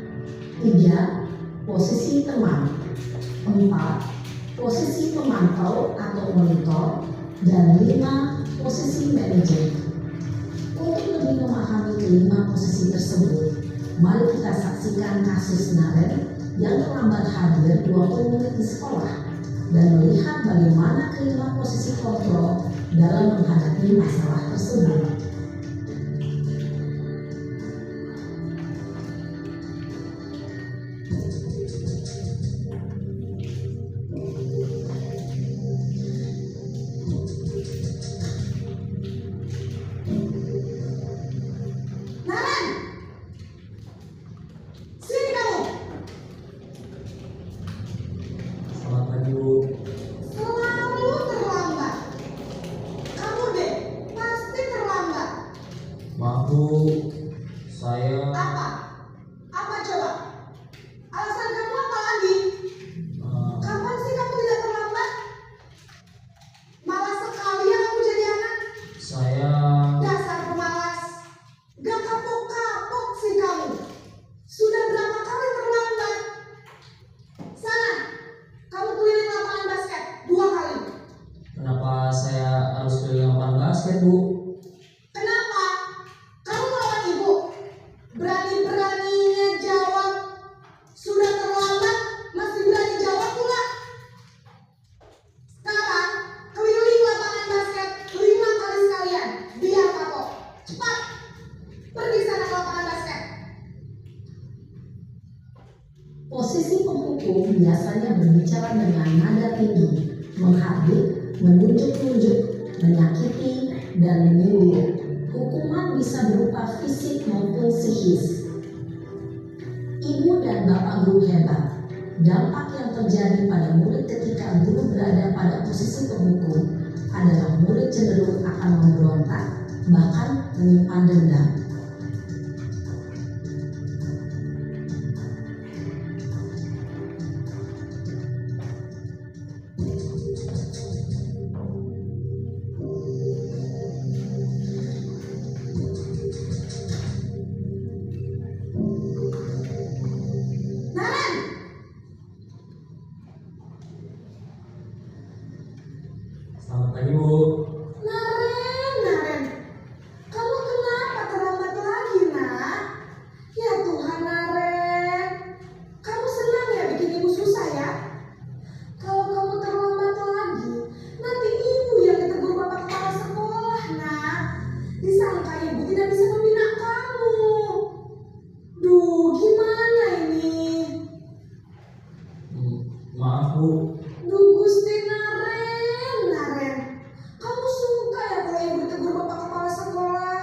3. Posisi teman, 4. Posisi pemantau atau monitor, dan 5. Posisi manajer. Untuk lebih memahami kelima posisi tersebut, mari kita saksikan kasus Naren yang terlambat hadir 20 menit di sekolah dan melihat bagaimana kelima posisi kontrol dalam menghadapi masalah tersebut. Saya Apa coba? Alasan kamu apa lagi? Kapan sih kamu tidak terlambat? Malas sekali ya kamu jadi anak. saya Dasar pemalas. Gak kapok-kapok sih kamu. Sudah berapa kali terlambat? Sana, kamu keliling lapangan basket 2 kali. kenapa saya harus keliling lapangan basket, Bu? Kenapa? Kamu melawan ibu. Berani-beraninya jawab. Sudah terlambat, masih berani jawab pula. Sekarang, keliling lapangan basket 5 kali sekalian. Biar kapok. Cepat. Pergi sana ke lapangan basket. Posisi penghukum biasanya berbicara dengan nada tinggi, menghardik, menunjuk-nunjuk, menyakiti, dan menyindir. Hukuman Ancaman bisa berupa fisik maupun psikis. Ibu dan bapak guru hebat. Dampak yang terjadi pada murid ketika guru berada pada posisi pemukul adalah murid cenderung akan memberontak, bahkan menyimpan dendam. Selamat pagi, Bu. Naren, kamu kenapa terlambat lagi, nak? Ya Tuhan, Naren, kamu senang ya bikin ibu susah ya? Kalau kamu terlambat lagi, nanti ibu yang ditegur bapak kepala sekolah, nak. Disangka ibu tidak bisa membina kamu. Duh, gimana ini? Maaf, Bu. Duh, Gusti Naren, kamu suka ya kalau ibu ditegur bapak kepala sekolah?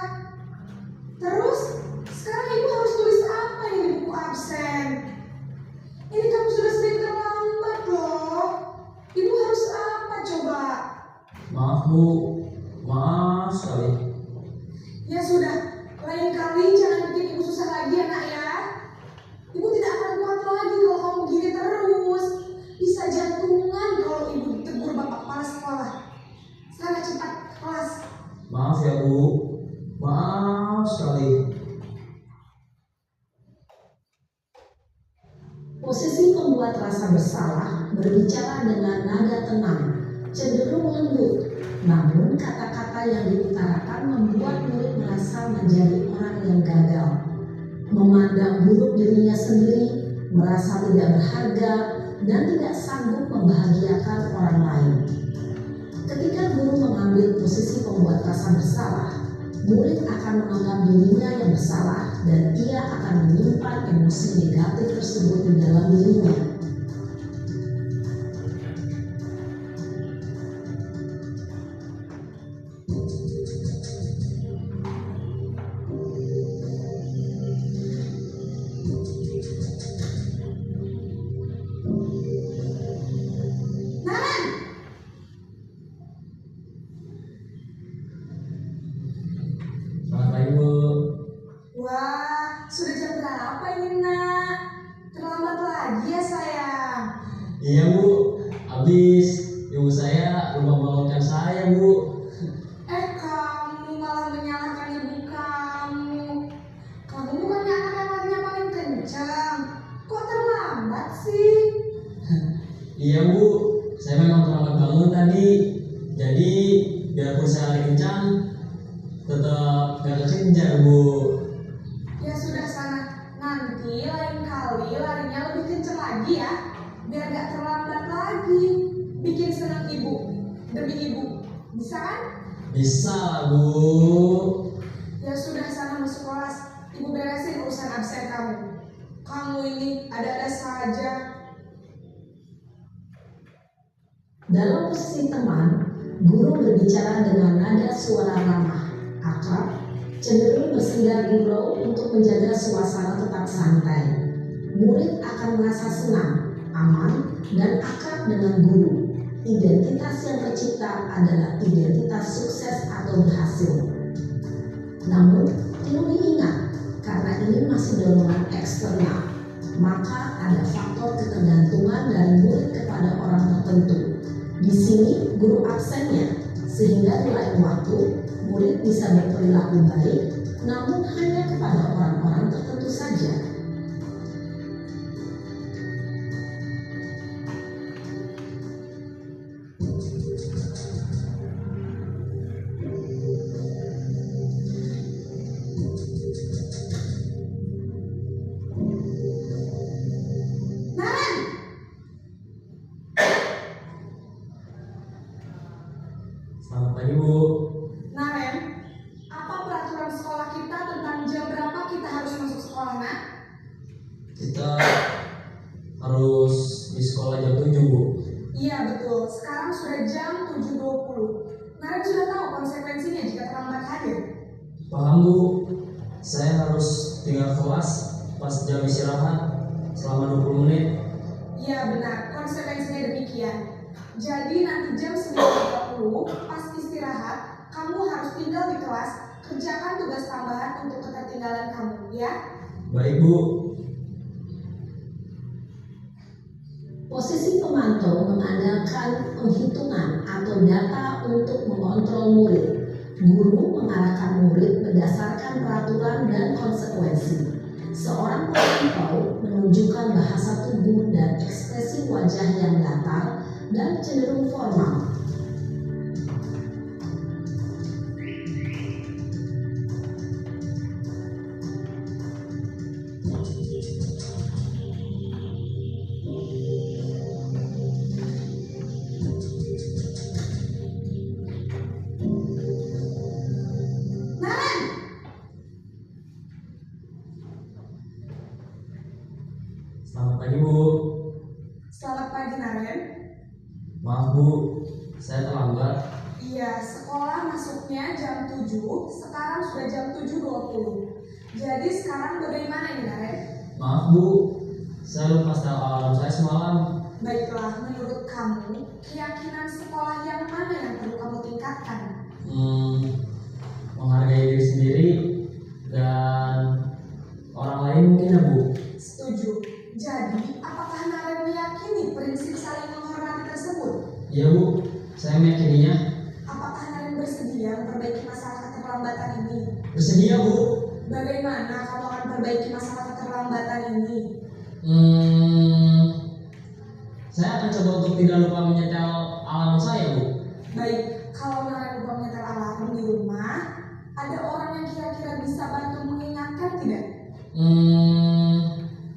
Terus, sekarang ibu harus tulis apa ini di buku absen? Ini kamu sudah sering terlambat loh. Ibu harus apa coba? Maaf, Bu. Maaf sekali. Ya sudah, lain kali jangan bikin ibu susah lagi ya nak ya. Ibu tidak akan kuat lagi kalau kamu begini terus. Bisa jantungan kalau ibu ditegur bapak kepala sekolah. Sana cepat ke kelas. Maaf ya, Bu. Maaf sekali. Posisi pembuat rasa bersalah berbicara dengan nada tenang, cenderung lembut. Namun kata-kata yang diutarakan membuat murid merasa menjadi orang yang gagal, memandang buruk dirinya sendiri, merasa tidak berharga, dan tidak sanggup membahagiakan orang lain. Ketika guru mengambil posisi pembuat rasa bersalah, murid akan menganggap dirinya yang bersalah dan ia akan menyimpan emosi negatif tersebut di dalam dirinya. Naren, Selamat pagi, Bu. wah, sudah jam berapa ini nak? Terlambat lagi ya sayang. Iya, Bu. Habis ibu saya lupa membangunkan saya, Bu. Kamu malah menyalahkan ibu kamu. Kamu bukannya anak yang larinya paling kencang. Kok terlambat sih? Iya, Bu. Saya memang terlambat bangun tadi. Jadi, biarpun saya lari kencang, tetap gak kekejar, Bu. Ya sudah sana. Nanti lain kali larinya lebih kencang lagi ya. Biar gak terlambat lagi. Bikin senang ibu. Demi ibu. Bisa kan? Bisa lah, Bu. Ya sudah sana masuk kelas. Ibu beresin urusan absen kamu. Kamu ini ada-ada saja. Dalam posisi teman, guru berbicara dengan nada suara ramah, akrab, cenderung bersinggah gurau untuk menjaga suasana tetap santai. Murid akan merasa senang, aman, dan akrab dengan guru. Identitas yang tercipta adalah identitas sukses atau berhasil. Namun, perlu diingat, karena ini masih dorongan eksternal, maka ada faktor ketergantungan dari murid kepada orang tertentu. Di sini guru absennya, sehingga di lain waktu murid bisa berperilaku baik, namun hanya kepada orang-orang tertentu saja. Naren, Selamat pagi, Bu. Naren, apa peraturan sekolah kita tentang jam berapa kita harus masuk sekolah, nak? Kita harus di sekolah jam 7, Bu. Iya betul, sekarang sudah jam 7.20. Naren sudah tahu konsekuensinya jika terlambat hadir. Paham Bu, saya harus tinggal kelas pas jam istirahat selama 20 menit. Iya benar, konsekuensinya demikian. Jadi nanti jam 9.30 pas istirahat, kamu harus tinggal di kelas, kerjakan tugas tambahan untuk ketertinggalan kamu, ya. Baik Bu. Posisi pemantau mengandalkan penghitungan atau data untuk mengontrol murid. Guru mengarahkan murid berdasarkan peraturan dan konsekuensi. Seorang pemantau menunjukkan bahasa tubuh dan ekspresi wajah yang datar dan cenderung formal. Naren, Selamat pagi Bu. selamat pagi Naren. Maaf Bu, saya terlambat. Iya, sekolah masuknya jam 7, sekarang sudah jam 7.20. Jadi sekarang bagaimana ini Naren? Maaf Bu, saya lupa setel alarm saya semalam. Baiklah, menurut kamu, keyakinan sekolah yang mana yang perlu kamu tingkatkan? Menghargai diri sendiri dan orang lain mungkin ya Bu. Setuju. Jadi, apakah Naren meyakini prinsip saling menghormati tersebut? Iya Bu, saya meyakininya. Apakah Naren bersedia memperbaiki masalah keterlambatan ini? Bersedia Bu. Bagaimana kamu akan perbaiki masalah keterlambatan ini? Saya akan coba untuk tidak lupa menyetel alarm saya Bu. Baik, kalau Naren lupa menyetel alarm di rumah, ada orang yang kira-kira bisa bantu mengingatkan tidak?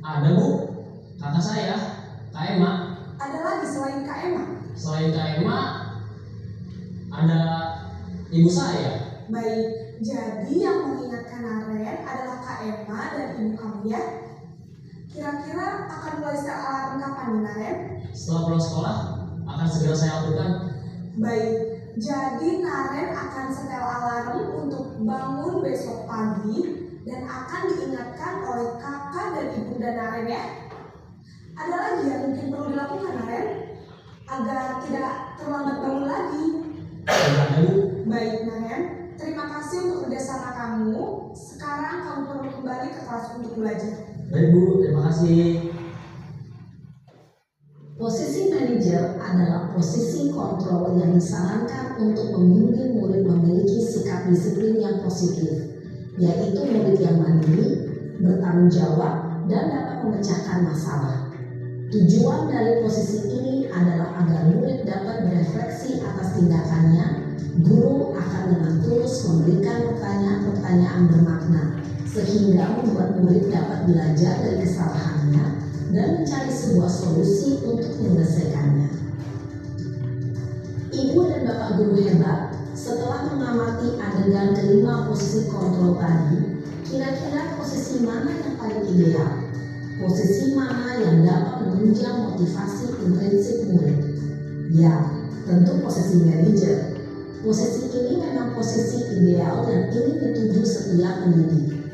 Ada Bu, kakak saya, Kak Emma. Ada lagi selain Kak Emma? Selain Kak Emma, ada ibu saya. Baik, jadi yang mengingatkan Naren adalah Kak Emma dan ibu kamu ya? Kira-kira akan mulai setel alarm kapan nih Naren? Setelah pulang sekolah, akan segera saya lakukan. Baik, jadi Naren akan setel alarm untuk bangun besok pagi dan akan diingatkan oleh kakak dan ibunda Naren ya. Ada lagi yang mungkin perlu dilakukan Naren agar tidak terlambat bangun lagi. Tidak ada Bu. Baik Naren, terima kasih untuk kerjasama kamu. Sekarang kamu perlu kembali ke kelas untuk belajar. Baik Bu, terima kasih. Posisi manajer adalah posisi kontrol yang disarankan untuk membimbing murid memiliki sikap disiplin yang positif, yaitu murid yang mandiri, bertanggung jawab, dan dapat memecahkan masalah. Tujuan dari posisi ini adalah agar murid dapat berefleksi atas tindakannya. Guru akan dengan tulus memberikan pertanyaan-pertanyaan bermakna, sehingga membuat murid dapat belajar dari kesalahannya dan mencari sebuah solusi untuk menyelesaikannya. Ibu dan Bapak guru hebat, setelah mengamati adegan kelima posisi kontrol tadi, kira-kira posisi mana yang paling ideal? Posisi mana yang dapat menunjang motivasi intrinsik murid? Ya, tentu posisi manajer. Posisi ini memang posisi ideal dan ingin dituju setiap pendidik.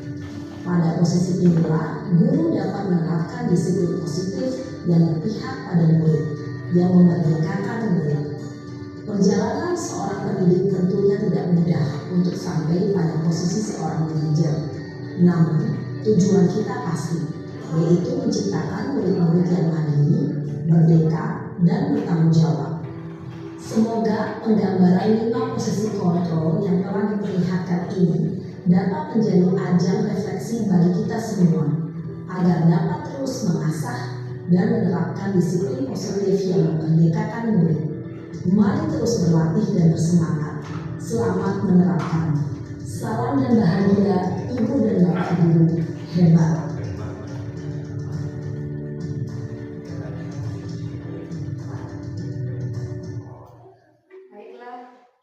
Pada posisi inilah, guru dapat menerapkan disiplin positif yang berpihak pada murid, yang memerdekakan murid. Perjalanan seorang pendidik tentunya tidak mudah untuk sampai pada posisi seorang manajer. Namun, tujuan kita pasti, yaitu menciptakan murid-murid yang mandiri, merdeka, dan bertanggung jawab. Semoga penggambaran 5 posisi kontrol yang telah diperlihatkan ini dapat menjadi ajang refleksi bagi kita semua, agar dapat terus mengasah dan menerapkan disiplin positif yang memerdekakan murid. Mari terus berlatih dan bersemangat. Selamat menerapkan. Salam dan bahagia Ibu dan Bapak Guru hebat.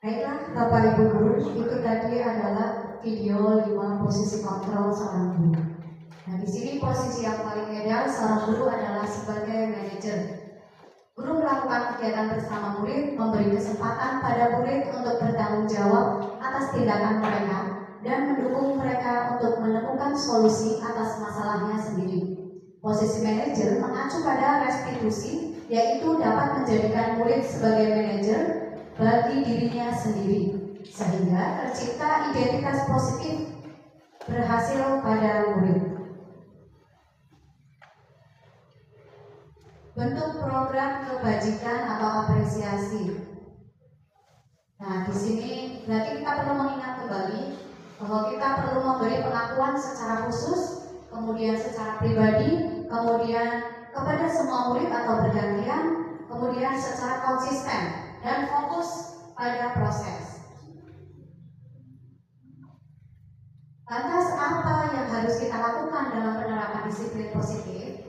Baiklah Bapak Ibu Guru, itu tadi adalah video 5 posisi kontrol seorang guru. Nah di sini posisi yang paling ideal seorang guru adalah sebagai manajer. Guru melakukan kegiatan bersama murid, memberi kesempatan pada murid untuk bertanggung jawab atas tindakan mereka dan mendukung mereka untuk menemukan solusi atas masalahnya sendiri. Posisi manajer mengacu pada restitusi, yaitu dapat menjadikan murid sebagai manajer bagi dirinya sendiri, sehingga tercipta identitas positif berhasil pada murid. Bentuk program kebajikan atau apresiasi. Nah, di sini berarti kita perlu mengingat kembali bahwa kita perlu memberi pengakuan secara khusus, kemudian secara pribadi, kemudian kepada semua murid atau bergantian, kemudian secara konsisten dan fokus pada proses. Lantas apa yang harus kita lakukan dalam penerapan disiplin positif?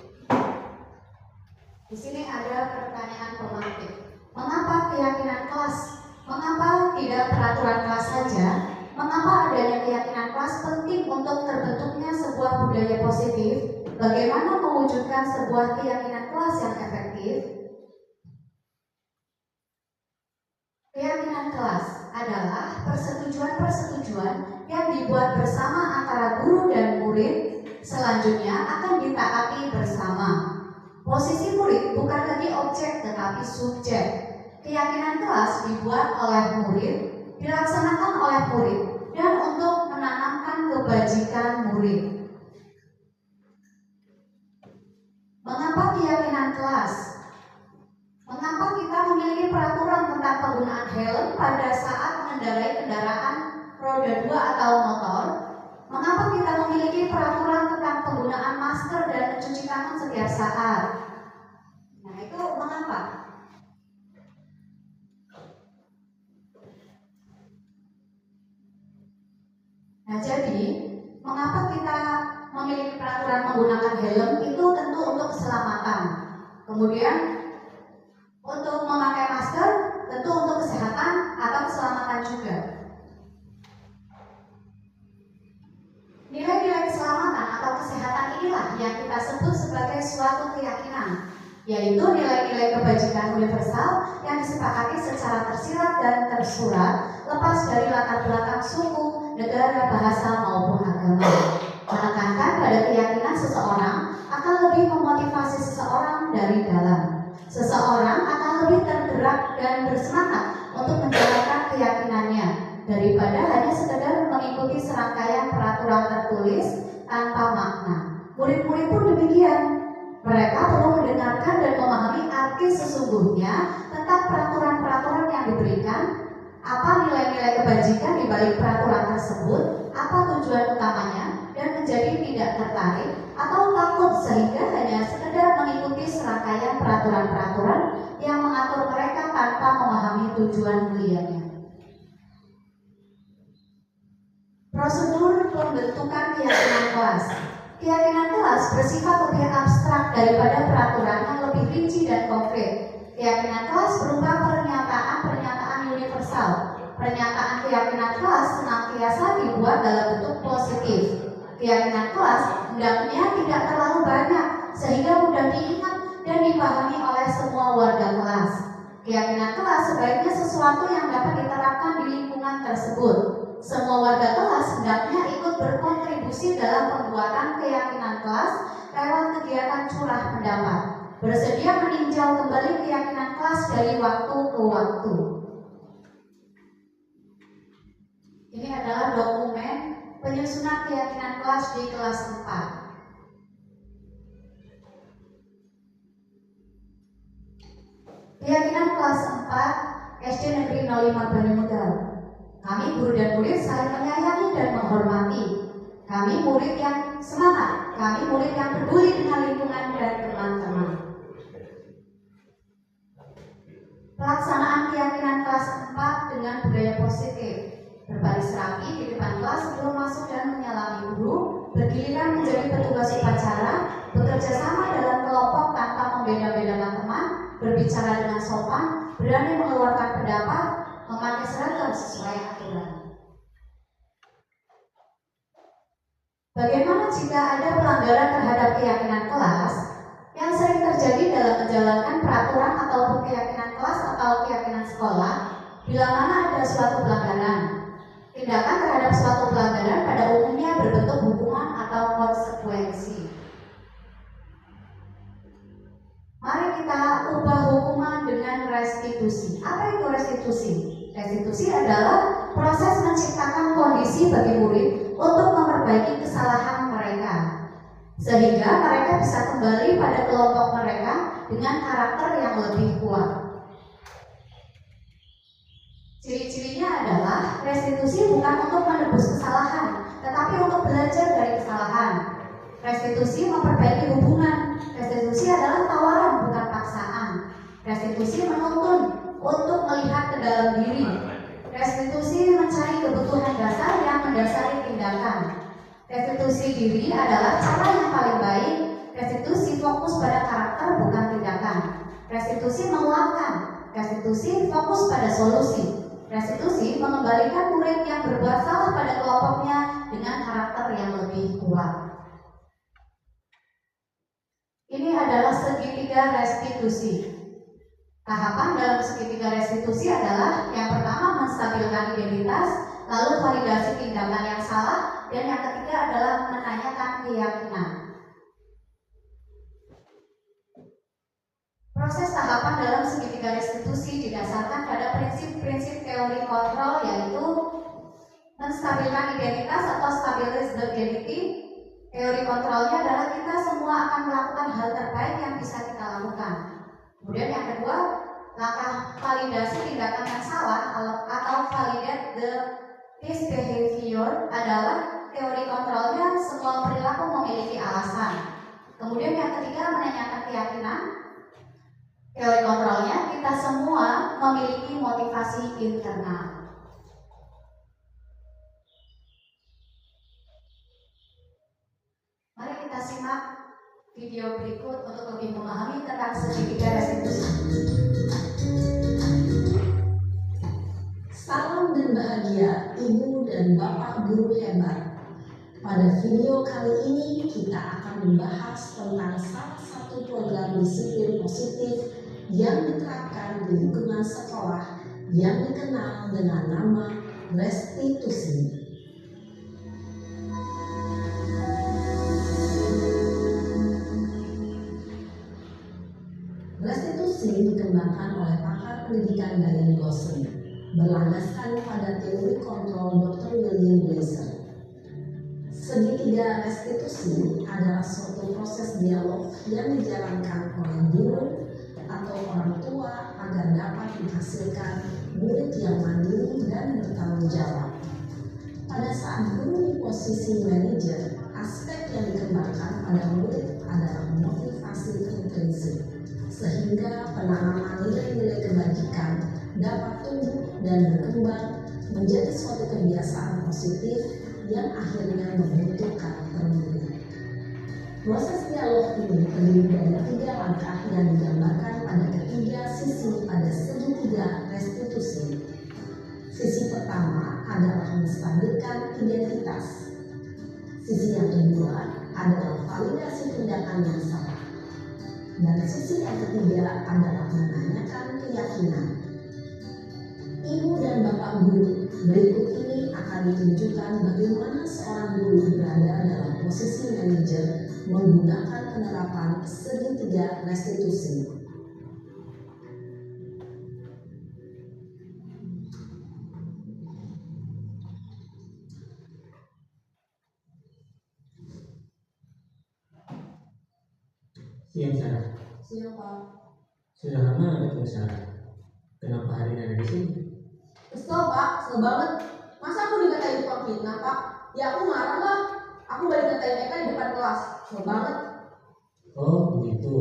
Di sini ada pertanyaan pemantik. Mengapa keyakinan kelas? Mengapa tidak peraturan kelas saja? Mengapa adanya keyakinan kelas penting untuk terbentuknya sebuah budaya positif? Bagaimana mewujudkan sebuah keyakinan kelas yang efektif? Keyakinan kelas adalah persetujuan-persetujuan yang dibuat bersama antara guru dan murid, selanjutnya akan ditaati bersama. Posisi murid bukan lagi objek tetapi subjek. Keyakinan kelas dibuat oleh murid, dilaksanakan oleh murid, dan untuk menanamkan kebajikan murid. Mengapa keyakinan kelas? Mengapa kita memiliki peraturan tentang penggunaan helm pada saat mengendarai kendaraan roda 2 atau motor? Mengapa kita memiliki peraturan tentang penggunaan masker dan mencuci tangan setiap saat? Nah, itu mengapa? Nah, jadi mengapa kita memiliki peraturan menggunakan helm? Itu tentu untuk keselamatan. Kemudian untuk memakai masker tentu untuk kesehatan atau keselamatan juga. Nilai-nilai keselamatan atau kesehatan inilah yang kita sebut sebagai suatu keyakinan, yaitu nilai-nilai kebajikan universal yang disepakati secara tersirat dan tersurat, lepas dari latar belakang suku, negara, bahasa maupun agama. Menekankan pada keyakinan seseorang akan lebih memotivasi seseorang dari dalam. Seseorang akan lebih tergerak dan bersemangat untuk menjalankan keyakinannya daripada hanya sekedar mengikuti serangkaian peraturan tertulis tanpa makna. Murid-murid pun demikian. Mereka perlu mendengarkan dan memahami arti sesungguhnya tentang peraturan-peraturan yang diberikan, apa nilai-nilai kebajikan di balik peraturan tersebut, apa tujuan utamanya, dan menjadi tidak tertarik atau takut sehingga hanya sekedar mengikuti serangkaian peraturan-peraturan yang mengatur mereka tanpa memahami tujuan mulianya. Prosedur pembentukan keyakinan kelas. Keyakinan kelas bersifat lebih abstrak daripada peraturan yang lebih rinci dan konkret. Keyakinan kelas berupa pernyataan-pernyataan universal. Pernyataan keyakinan kelas senantiasa dibuat dalam bentuk positif. Keyakinan kelas hendaknya tidak terlalu banyak sehingga mudah diingat dan dipahami oleh semua warga kelas. Keyakinan kelas sebaiknya sesuatu yang dapat diterapkan di lingkungan tersebut. Semua warga kelas hendaknya ikut berkontribusi dalam pembuatan keyakinan kelas lewat kegiatan curah pendapat, bersedia meninjau kembali keyakinan kelas dari waktu ke waktu. Ini adalah dokumen penyusunan keyakinan kelas di kelas 4. Keyakinan kelas 4 SD Negeri 05 Bani Modal. Kami guru dan murid saling menyayangi dan menghormati. Kami murid yang semangat. Kami murid yang peduli dengan lingkungan dan teman-teman. Pelaksanaan keyakinan kelas 4 dengan budaya positif. Berbaris rapi di depan kelas sebelum masuk dan menyalami guru. Bergiliran menjadi petugas upacara. Bekerja sama dalam kelompok tanpa membeda-bedakan teman. Berbicara dengan sopan. Berani mengeluarkan pendapat. Memakai seragam sesuai aturan. Bagaimana jika ada pelanggaran terhadap keyakinan kelas yang sering terjadi dalam menjalankan peraturan ataupun keyakinan kelas atau keyakinan sekolah? Bila mana ada suatu pelanggaran, Tindakan terhadap suatu pelanggaran pada umumnya berbentuk hukuman atau konsekuensi. Mari kita ubah hukuman dengan restitusi. Apa itu restitusi? Restitusi adalah proses menciptakan kondisi bagi murid untuk memperbaiki kesalahan mereka, sehingga mereka bisa kembali pada kelompok mereka dengan karakter yang lebih kuat. Ciri-cirinya adalah restitusi bukan untuk menebus kesalahan, tetapi untuk belajar dari kesalahan. Restitusi memperbaiki hubungan. Restitusi adalah tawaran bukan paksaan. Restitusi menuntun untuk melihat ke dalam diri. Restitusi mencari kebutuhan dasar yang mendasari tindakan. Restitusi diri adalah cara yang paling baik. Restitusi fokus pada karakter bukan tindakan. Restitusi menguatkan. Restitusi fokus pada solusi. Restitusi mengembalikan murid yang berbuat salah pada kelompoknya dengan karakter yang lebih kuat. Ini adalah segitiga restitusi. Tahapan dalam segitiga restitusi adalah yang pertama menstabilkan identitas, lalu validasi tindakan yang salah, dan yang ketiga adalah menanyakan keyakinan. Proses tahapan dalam segitiga restitusi didasarkan pada prinsip-prinsip teori kontrol, yaitu menstabilkan identitas atau stabilize the identity. Teori kontrolnya adalah kita semua akan melakukan hal terbaik yang bisa kita lakukan. Kemudian yang kedua, langkah validasi tindakan yang salah atau validate the misbehavior adalah teori kontrolnya semua perilaku memiliki alasan. Kemudian yang ketiga, menanyakan keyakinan. Teori kontrolnya kita semua memiliki motivasi internal. Mari kita simak video berikut untuk lebih memahami tentang segitiga restitusi. Salam dan bahagia Ibu dan Bapak guru hebat. Pada video kali ini kita akan membahas tentang salah satu program disiplin positif yang diterapkan di lingkungan sekolah yang dikenal dengan nama restitusi. Restitusi dikembangkan oleh pakar pendidikan Diane Gosling, berlandaskan pada teori kontrol Dr. William Glasser. Segitiga restitusi adalah suatu proses dialog yang dijalankan oleh guru atau orang tua agar dapat menghasilkan murid yang mandiri dan bertanggung jawab. Pada saat guru di posisi manajer, aspek yang dikembangkan pada murid adalah motivasi intrinsik, sehingga penanaman nilai-nilai kebajikan dapat tumbuh dan berkembang menjadi suatu kebiasaan positif yang akhirnya membentuk karakter murid. Proses dialog ini terdiri dari 3 langkah yang digambarkan pada ketiga sisi pada segitiga restitusi. Sisi pertama adalah menstabilkan identitas. Sisi yang kedua adalah validasi tindakan yang salah. Dan sisi yang ketiga adalah menanyakan keyakinan. Ibu dan Bapak guru, berikut ini akan ditunjukkan bagaimana seorang guru berada dalam posisi manajer menggunakan penerapan segitiga restitusi. Siang Sarah. Siang Pak. Sudah lama nggak ketemu Sarah. Kenapa hari ini ada di sini? Kesel Pak, kesel banget. Masa aku dikatain tukang fitnah Pak? Ya aku marah lah. Aku balik ngatain Eka di depan kelas. Kesel banget. Oh begitu.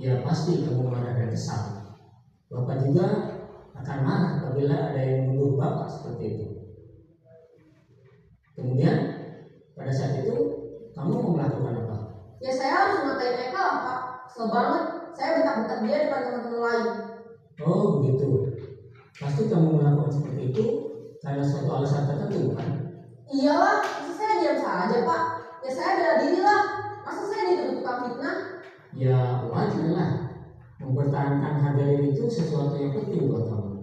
Ya pasti kamu marah dan kesal. Bapak juga akan marah apabila ada yang menuduh Bapak seperti itu. Kemudian pada saat itu kamu mau melakukan apa? Ya saya harus ngatain Eka lah Pak. Kesel banget. Saya bentak-bentak dia di depan teman-teman lain. Oh begitu. Pasti kamu melakukan seperti itu karena suatu alasan tertentu kan? Iyalah, masa saya diam saja Pak? Ya saya bela diri lah. Masa saya dituduh tukang fitnah? Ya wajar lah. Mempertahankan harga diri itu sesuatu yang penting buat kamu.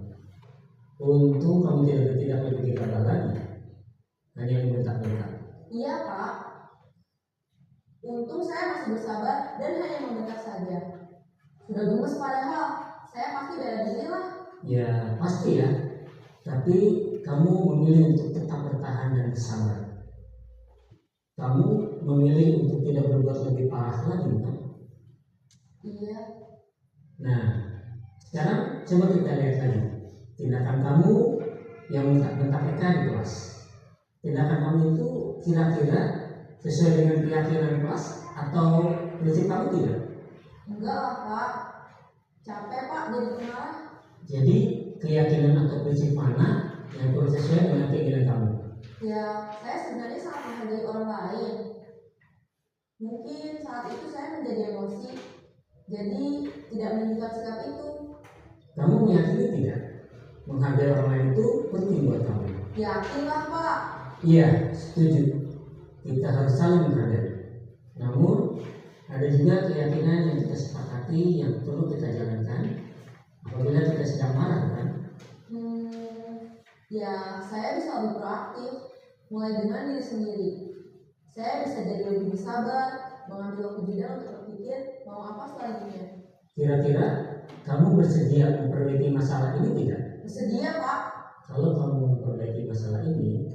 Untung kamu tidak berpikir gagal lagi. hanya membentak-bentak. Iya Pak, untung saya masih bersabar dan hanya membentak saja. Sudah gemes padahal, saya pasti bela diri lah. Ya pasti ya, tapi kamu memilih untuk tetap bertahan dan bersabar. Kamu memilih untuk tidak berbuat lebih parah lagi, bukan? Iya. Nah, sekarang coba kita lihat lagi tindakan kamu yang bentak-bentak mereka di kelas. Tindakan kamu itu kira-kira sesuai dengan keyakinan kelas atau prinsip kamu tidak? Enggak lah Pak, capek Pak jadi pemarah. Jadi keyakinan atau prinsip mana yang perlu sesuai dengan keinginan kamu? Ya, saya sebenarnya sangat menghargai orang lain. Mungkin saat itu saya menjadi emosi, jadi tidak menunjukkan sikap itu. Kamu meyakini tidak menghargai orang lain itu penting buat kamu? Yakin lah Pak. Iya, setuju. Kita harus saling menghargai. Namun ada juga keyakinan yang kita sepakati yang perlu kita jalankan apabila kita sedang marah, kan? Ya, saya bisa lebih proaktif, mulai dengan diri sendiri. Saya bisa jadi lebih bersabar, mengambil waktu jeda untuk berpikir mau apa selanjutnya. Kira-kira kamu bersedia memperbaiki masalah ini tidak? Bersedia Pak. Kalau kamu memperbaiki masalah ini,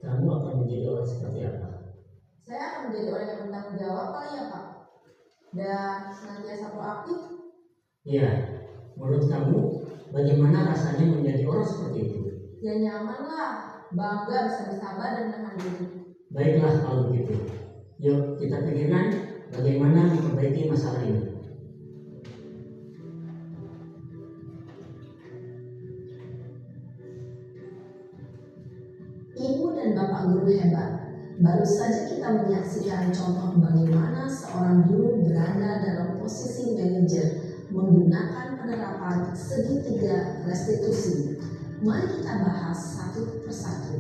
kamu akan menjadi orang seperti apa? Saya akan menjadi orang yang bertanggung jawab kali ya Pak. Dan senantiasa proaktif. Iya, menurut kamu bagaimana rasanya menjadi orang seperti itu? Ya nyaman lah, bangga bisa bersabar dan menahan diri. Baiklah kalau begitu. Yuk kita pikirkan bagaimana memperbaiki masalah ini. Ibu dan Bapak guru hebat. Baru saja kita menyaksikan contoh bagaimana seorang guru berada dalam posisi manajer menggunakan penerapan segitiga restitusi. Mari kita bahas satu persatu.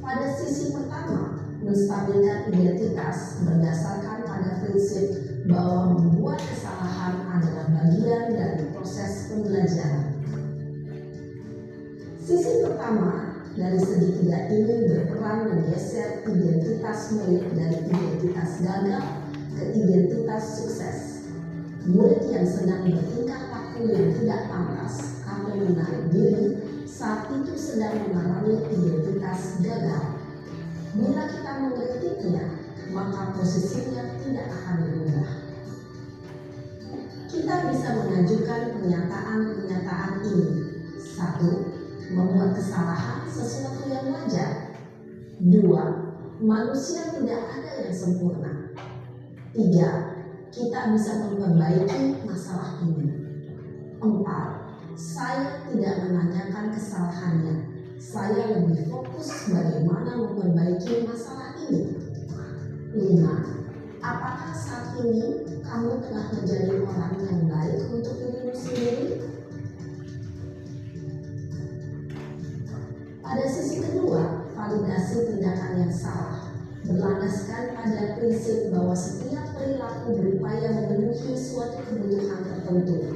Pada sisi pertama, menstabilkan identitas berdasarkan pada prinsip bahwa membuat kesalahan adalah bagian dari proses pembelajaran. Sisi pertama dari segitiga ini berperan menggeser identitas murid dari identitas gagal ke identitas sukses. Murid yang sedang bertingkah laku yang tidak pantas atau menarik diri saat itu sedang mengalami identitas gagal. Bila kita mengkritiknya, maka posisinya tidak akan berubah. Kita bisa mengajukan pernyataan-pernyataan ini. 1. Membuat kesalahan sesuatu yang wajar. 2. Manusia tidak ada yang sempurna. 3. Kita bisa memperbaiki masalah ini. 4. Saya tidak menanyakan kesalahannya. Saya lebih fokus bagaimana memperbaiki masalah ini. 5. Apakah saat ini kamu telah menjadi orang yang baik untuk dirimu sendiri? Pada sisi kedua, validasi tindakan yang salah berlandaskan pada prinsip bahwa setiap perilaku berupaya memenuhi suatu kebutuhan tertentu.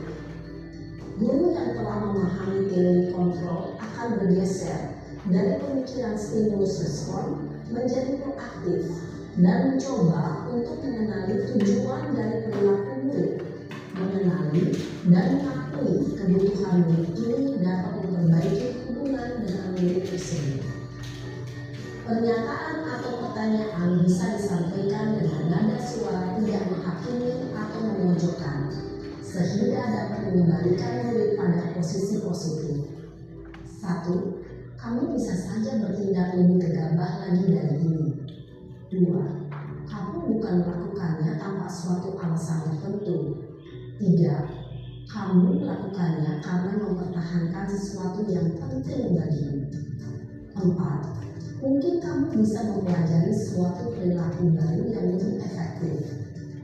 Guru yang telah memahami teori kontrol akan bergeser dari pemikiran stimulus respon menjadi proaktif dan mencoba untuk mengenali tujuan dari perilaku murid, mengenali dan mengakui kebutuhan murid ini dapat memperbaiki hubungan dengan murid tersebut. Pernyataan atau pertanyaan bisa disampaikan dengan nada suara tidak menghakimi atau memojokkan, sehingga dapat mengembalikan murid pada posisi positif. 1. Kamu bisa saja bertindak lebih gegabah lagi dari ini. 2. Kamu bukan melakukannya tanpa suatu alasan tertentu. 3. Kamu melakukannya karena mempertahankan sesuatu yang penting bagimu. 4. Mungkin kamu bisa mempelajari suatu perilaku baru yang lebih efektif.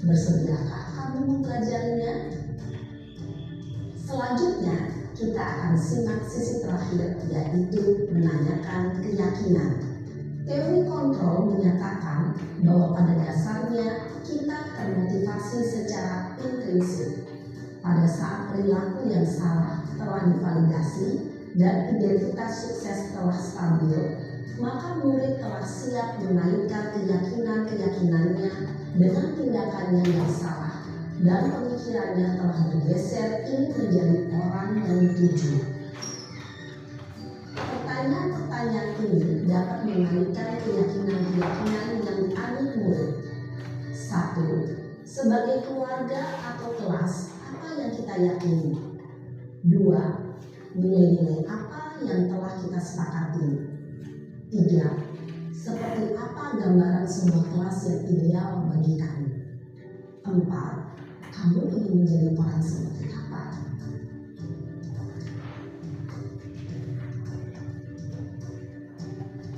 Bersediakah kamu mempelajarinya? Selanjutnya, kita akan simak sisi terakhir, yaitu menanyakan keyakinan. Teori kontrol menyatakan bahwa pada dasarnya kita termotivasi secara intrinsik. Pada saat perilaku yang salah telah divalidasi, dan identitas sukses telah stabil, maka murid telah siap menaikkan keyakinan-keyakinannya dengan tindakannya yang salah, dan pemikirannya telah bergeser ingin menjadi orang yang tujuh. Pertanyaan-pertanyaan ini dapat menaikkan keyakinan-keyakinan yang dianut murid. 1. Sebagai keluarga atau kelas, apa yang kita yakini? 2. Nilai-nilai apa yang telah kita sepakati? 3. Seperti apa gambaran sebuah kelas yang ideal bagi kami? 4. Kamu ingin menjadi orang seperti apa?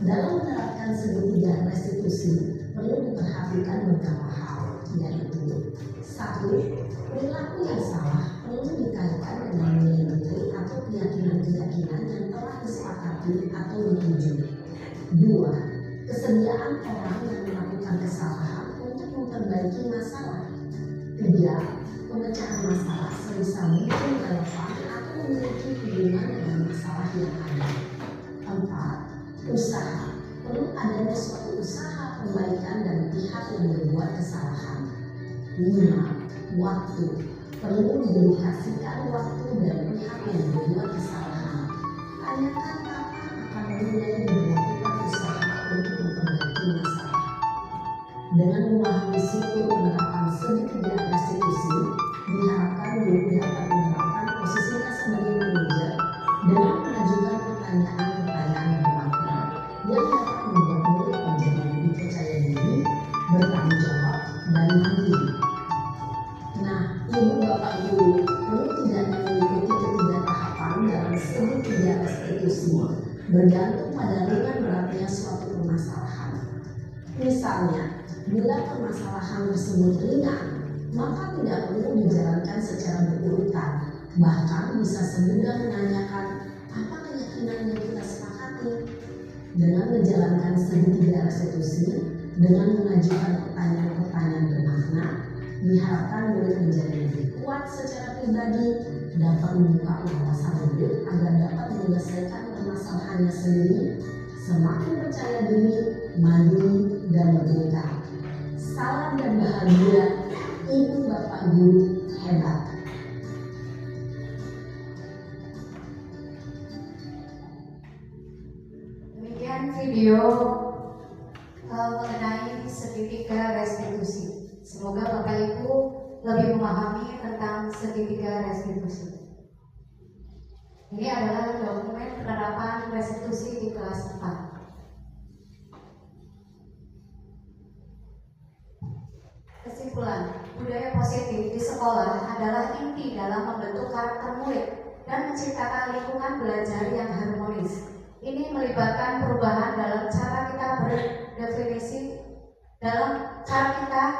Dalam menerapkan segitiga restitusi, perlu diperhatikan beberapa hal, yaitu 1. Perilaku yang salah perlu dikaitkan dengan nilai-nilai atau keyakinan-keyakinan yang telah disepakati atau dituju. 2. Kesediaan orang yang melakukan kesalahan untuk memperbaiki masalah. 3. Pemecahan masalah sebisa mungkin relevan atau memiliki hubungan dengan masalah yang ada. 4. Usaha. Perlu adanya suatu usaha perbaikan dari pihak yang berbuat kesalahan. 5. Waktu. Perlu didedikasikan waktu dari pihak yang berbuat kesalahan. Tanyakan kapan akan mulai dilakukan usaha untuk memperbaiki masalah. Dengan memahami siklus penerapan segitiga restitusi, diharapkan guru dapat menerapkan posisinya sebagai manajer dengan mengajukan pertanyaan-pertanyaan bermakna yang dapat membuat murid menjadi lebih percaya diri, bertanggung jawab, dan mandiri. Nah, ibu bapak guru perlu tidak mengikuti ketiga tahapan dalam segitiga restitusi, bergantung pada ringan beratnya suatu permasalahan. Misalnya, bila permasalahan tersebut ringan, maka tidak perlu dijalankan secara berurutan, bahkan bisa semudah menanyakan apa keyakinan yang kita sepakati. Dengan menjalankan segitiga restitusi, dengan mengajukan pertanyaan-pertanyaan bermakna, diharapkan murid menjadi lebih kuat secara pribadi, dapat membuka wawasan murid agar dapat menyelesaikan permasalahannya sendiri, semakin percaya diri, mandiri, dan merdeka. Salam dan bahagia, ibu bapak guru hebat. Demikian video mengenai segitiga restitusi. Semoga Bapak Ibu lebih memahami tentang segitiga restitusi. Ini adalah dokumen penerapan restitusi di kelas 4. Kesimpulan, budaya positif di sekolah adalah inti dalam membentuk karakter murid dan menciptakan lingkungan belajar yang harmonis. Ini melibatkan perubahan dalam cara kita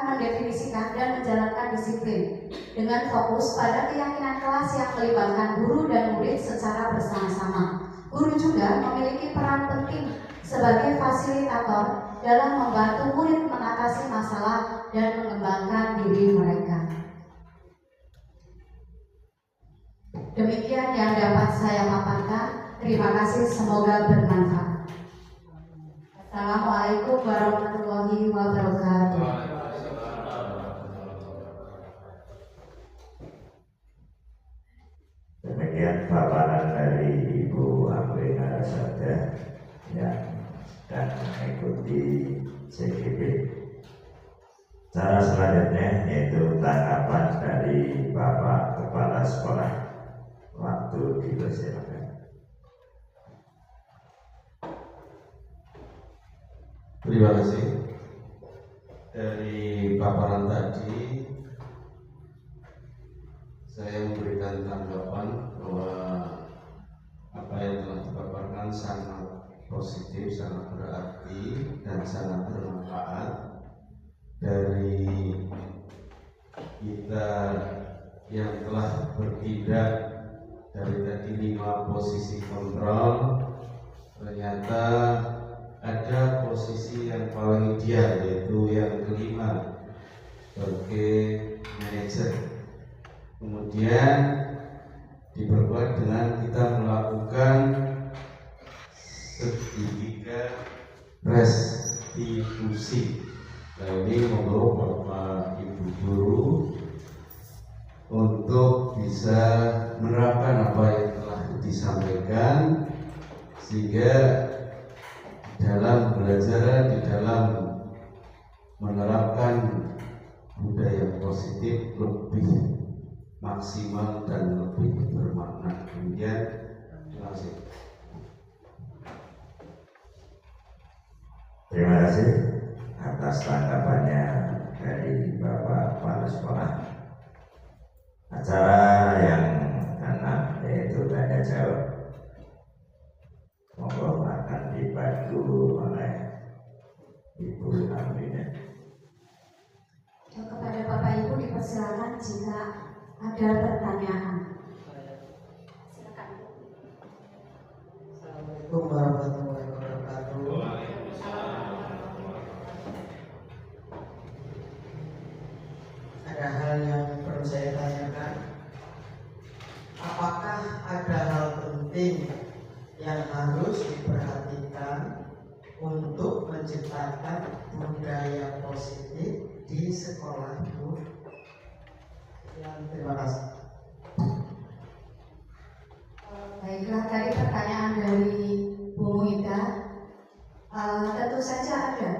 mendefinisikan dan menjalankan disiplin dengan fokus pada keyakinan kelas yang melibatkan guru dan murid secara bersama-sama. Guru juga memiliki peran penting sebagai fasilitator dalam membantu murid mengatasi masalah dan mengembangkan diri mereka. Demikian yang dapat saya paparkan. Terima kasih, semoga bermanfaat. Assalamualaikum warahmatullahi wabarakatuh. Demikian paparan dari Ibu Amrina Rasada yang dan mengikuti CGP. Cara selanjutnya yaitu tanggapan dari Bapak Kepala Sekolah. Waktu dipersilakan. Terima kasih. Dari paparan tadi, saya memberikan tanggapan bahwa apa yang telah dipaparkan sangat positif, sangat berarti, dan sangat bermanfaat. Dari kita yang telah berpindah dari tadi 5 posisi kontrol, ternyata ada posisi yang paling ideal, yaitu yang kelima sebagai manajer. Kemudian diperkuat dengan kita melakukan sertifikat restitusi. Nah, ini monggo Bapak Ibu guru untuk bisa menerapkan apa yang telah disampaikan, sehingga dalam belajar, di dalam menerapkan budaya positif lebih maksimal dan lebih bermakna. Demikian, terima kasih. Terima kasih atas tanggapannya dari Bapak Kepala Sekolah. Acara yang keenam yaitu tanya jawab. Monggo akan dibantu oleh Ibu Amrina. Kepada Bapak Ibu dipersilakan jika ada pertanyaan. Silakan. Assalamualaikum warahmatullahi wabarakatuh. Ada hal yang perlu saya tanyakan. Apakah ada hal penting yang harus diperhatikan untuk menciptakan budaya positif di sekolah Bu? Terima kasih. Baiklah, tadi pertanyaan dari Bu Muida. Tentu saja ada.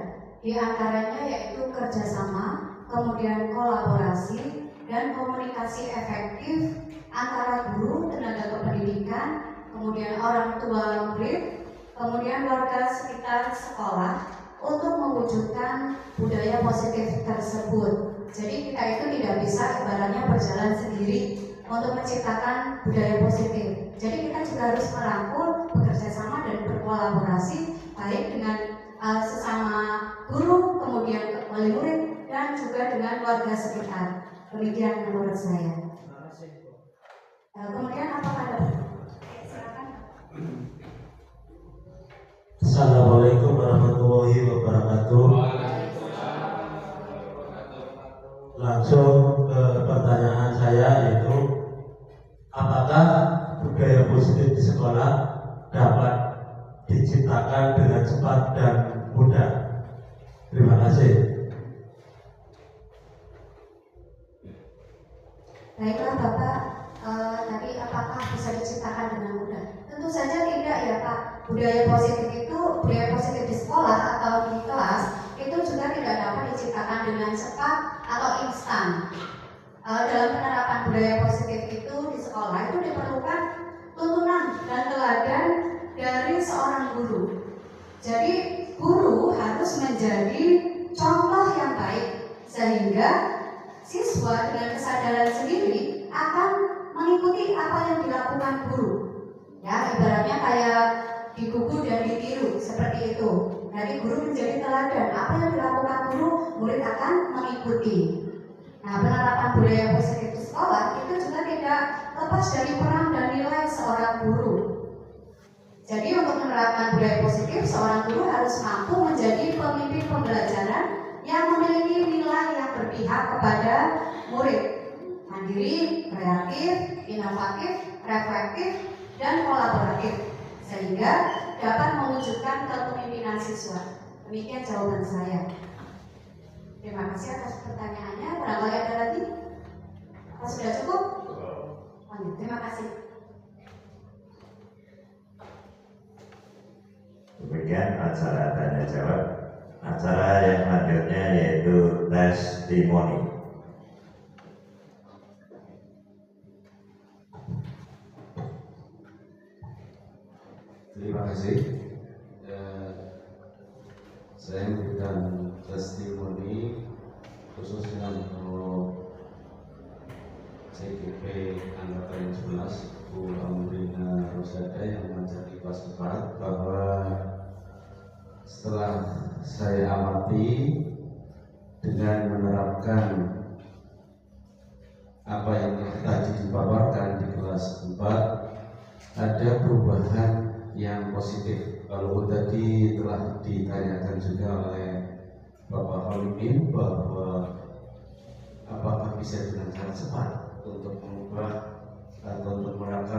Di antaranya yaitu kerjasama, kemudian kolaborasi, dan komunikasi efektif antara guru, tenaga kependidikan, kemudian orang tua murid, kemudian warga sekitar sekolah untuk mewujudkan budaya positif tersebut. Jadi kita itu tidak bisa ibaratnya berjalan sendiri untuk menciptakan budaya positif. Jadi kita juga harus merangkul, bekerja sama dan berkolaborasi baik dengan sesama guru, kemudian wali murid, dan juga dengan warga sekitar. Demikian menurut saya. Kemudian apakah ada? Silakan. Assalamualaikum warahmatullahi wabarakatuh. Langsung ke pertanyaan saya, yaitu apakah budaya positif di sekolah dapat diciptakan dengan cepat dan mudah? Terima kasih. Baiklah Bapak, tadi apakah bisa diciptakan dengan mudah? Tentu saja tidak ya Pak. Budaya positif di sekolah atau di kelas itu juga tidak dapat diciptakan dengan cepat atau instan. Dalam penerapan budaya positif itu di sekolah itu diperlukan tuntunan dan teladan dari seorang guru. Jadi guru harus menjadi contoh yang baik sehingga siswa dengan kesadaran sendiri akan mengikuti apa yang dilakukan guru. Ya, ibaratnya kayak digugu dan ditiru seperti itu. Jadi guru menjadi teladan, apa yang dilakukan guru, murid akan mengikuti. Nah, penerapan budaya positif di sekolah itu juga tidak lepas dari peran dan nilai seorang guru. Jadi untuk menerapkan budaya positif, seorang guru harus mampu menjadi pemimpin pembelajaran yang memiliki nilai yang berpihak kepada murid, mandiri, kreatif, inovatif, reflektif, dan kolaboratif, sehingga dapat mewujudkan kepemimpinan siswa. Demikian jawaban saya. Terima kasih atas pertanyaannya. Barangkali ada lagi? Apa sudah cukup? Terima kasih. Demikian acara tanya jawab. Acara yang selanjutnya yaitu testimoni. Terima kasih. Saya memberikan testimoni khususnya untuk CGP Angkatan 11 Bu Amrina Rosada yang menjadi kelas 4, bahwa setelah saya amati dengan menerapkan apa yang tadi dipaparkan di kelas 4, ada perubahan yang positif. Kalau tadi telah ditanyakan juga oleh Bapak Holimin bahwa apakah bisa dengan cara cepat untuk mengubah atau untuk menerapkan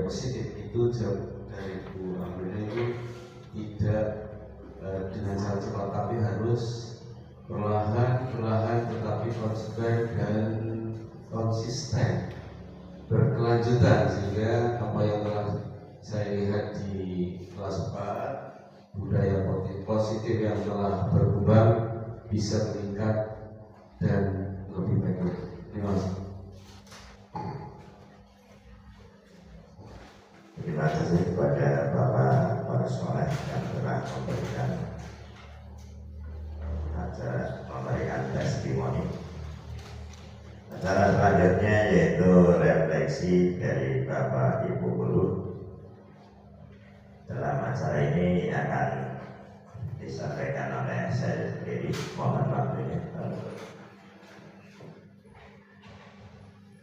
positif itu jawab dari Bu Amrina itu tidak dengan cara cepat, tapi harus perlahan tetapi konsisten dan konsisten, berkelanjutan, sehingga apa yang telah saya lihat di kelas 4, budaya positif yang telah berkembang bisa meningkat dan lebih baik. Terima kasih. Terima kasih kepada Bapak Kepala Sekolah yang telah memberikan testimoni. Acara selanjutnya yaitu refleksi dari Bapak Ibu Guru. Dalam acara ini akan disampaikan oleh saya sendiri. Mohon waktunya.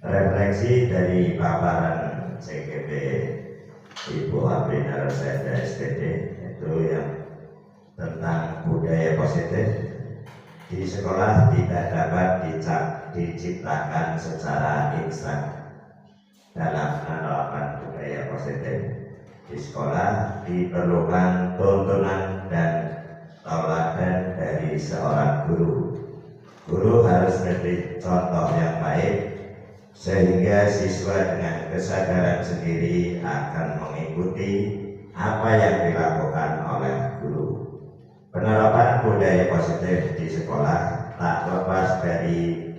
Refleksi dari paparan CGP Ibu Amrina Rosenda SPD itu yang tentang budaya positif. Di sekolah tidak dapat diciptakan secara instan. Dalam menerapkan budaya positif di sekolah diperlukan tuntunan dan tauladan dari seorang guru. Guru harus memberi contoh yang baik sehingga siswa dengan kesadaran sendiri akan mengikuti apa yang dilakukan oleh guru. Penerapan budaya positif di sekolah tak lepas dari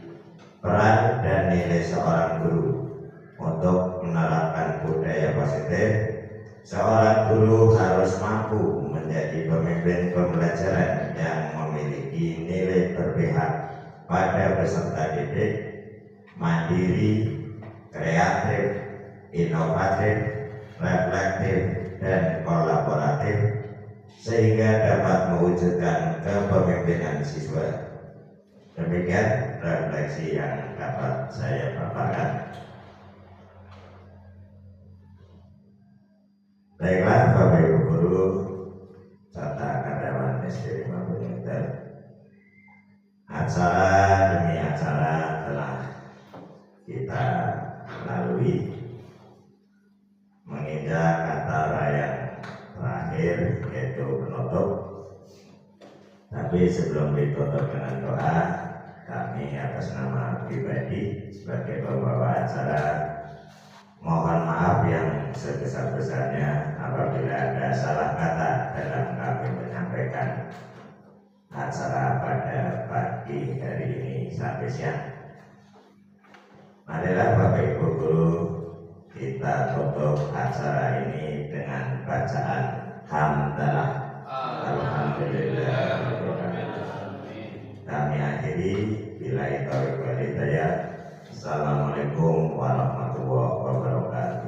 peran dan nilai seorang guru. Untuk menerapkan budaya positif, seorang guru harus mampu menjadi pemimpin pembelajaran yang memiliki nilai berpihak pada peserta didik, mandiri, kreatif, inovatif, reflektif, dan kolaboratif, sehingga dapat mewujudkan kepemimpinan siswa. Demikian refleksi yang dapat saya paparkan. Baiklah Bapak Ibu Guru serta karyawan SD 50 meter, acara demi acara telah kita lalui, menginjak kata yang terakhir yaitu penutup. Tapi sebelum ditutup dengan doa, kami atas nama pribadi sebagai pembawa acara mohon maaf yang sebesar-besarnya apabila ada salah kata dalam kami menyampaikan acara pada pagi hari ini sampai siang. Marilah Bapak Ibu Guru, kita tutup acara ini dengan bacaan hamdalah. Alhamdulillah. Kami akhiri bila itu. Assalamualaikum warahmatullahi wabarakatuh.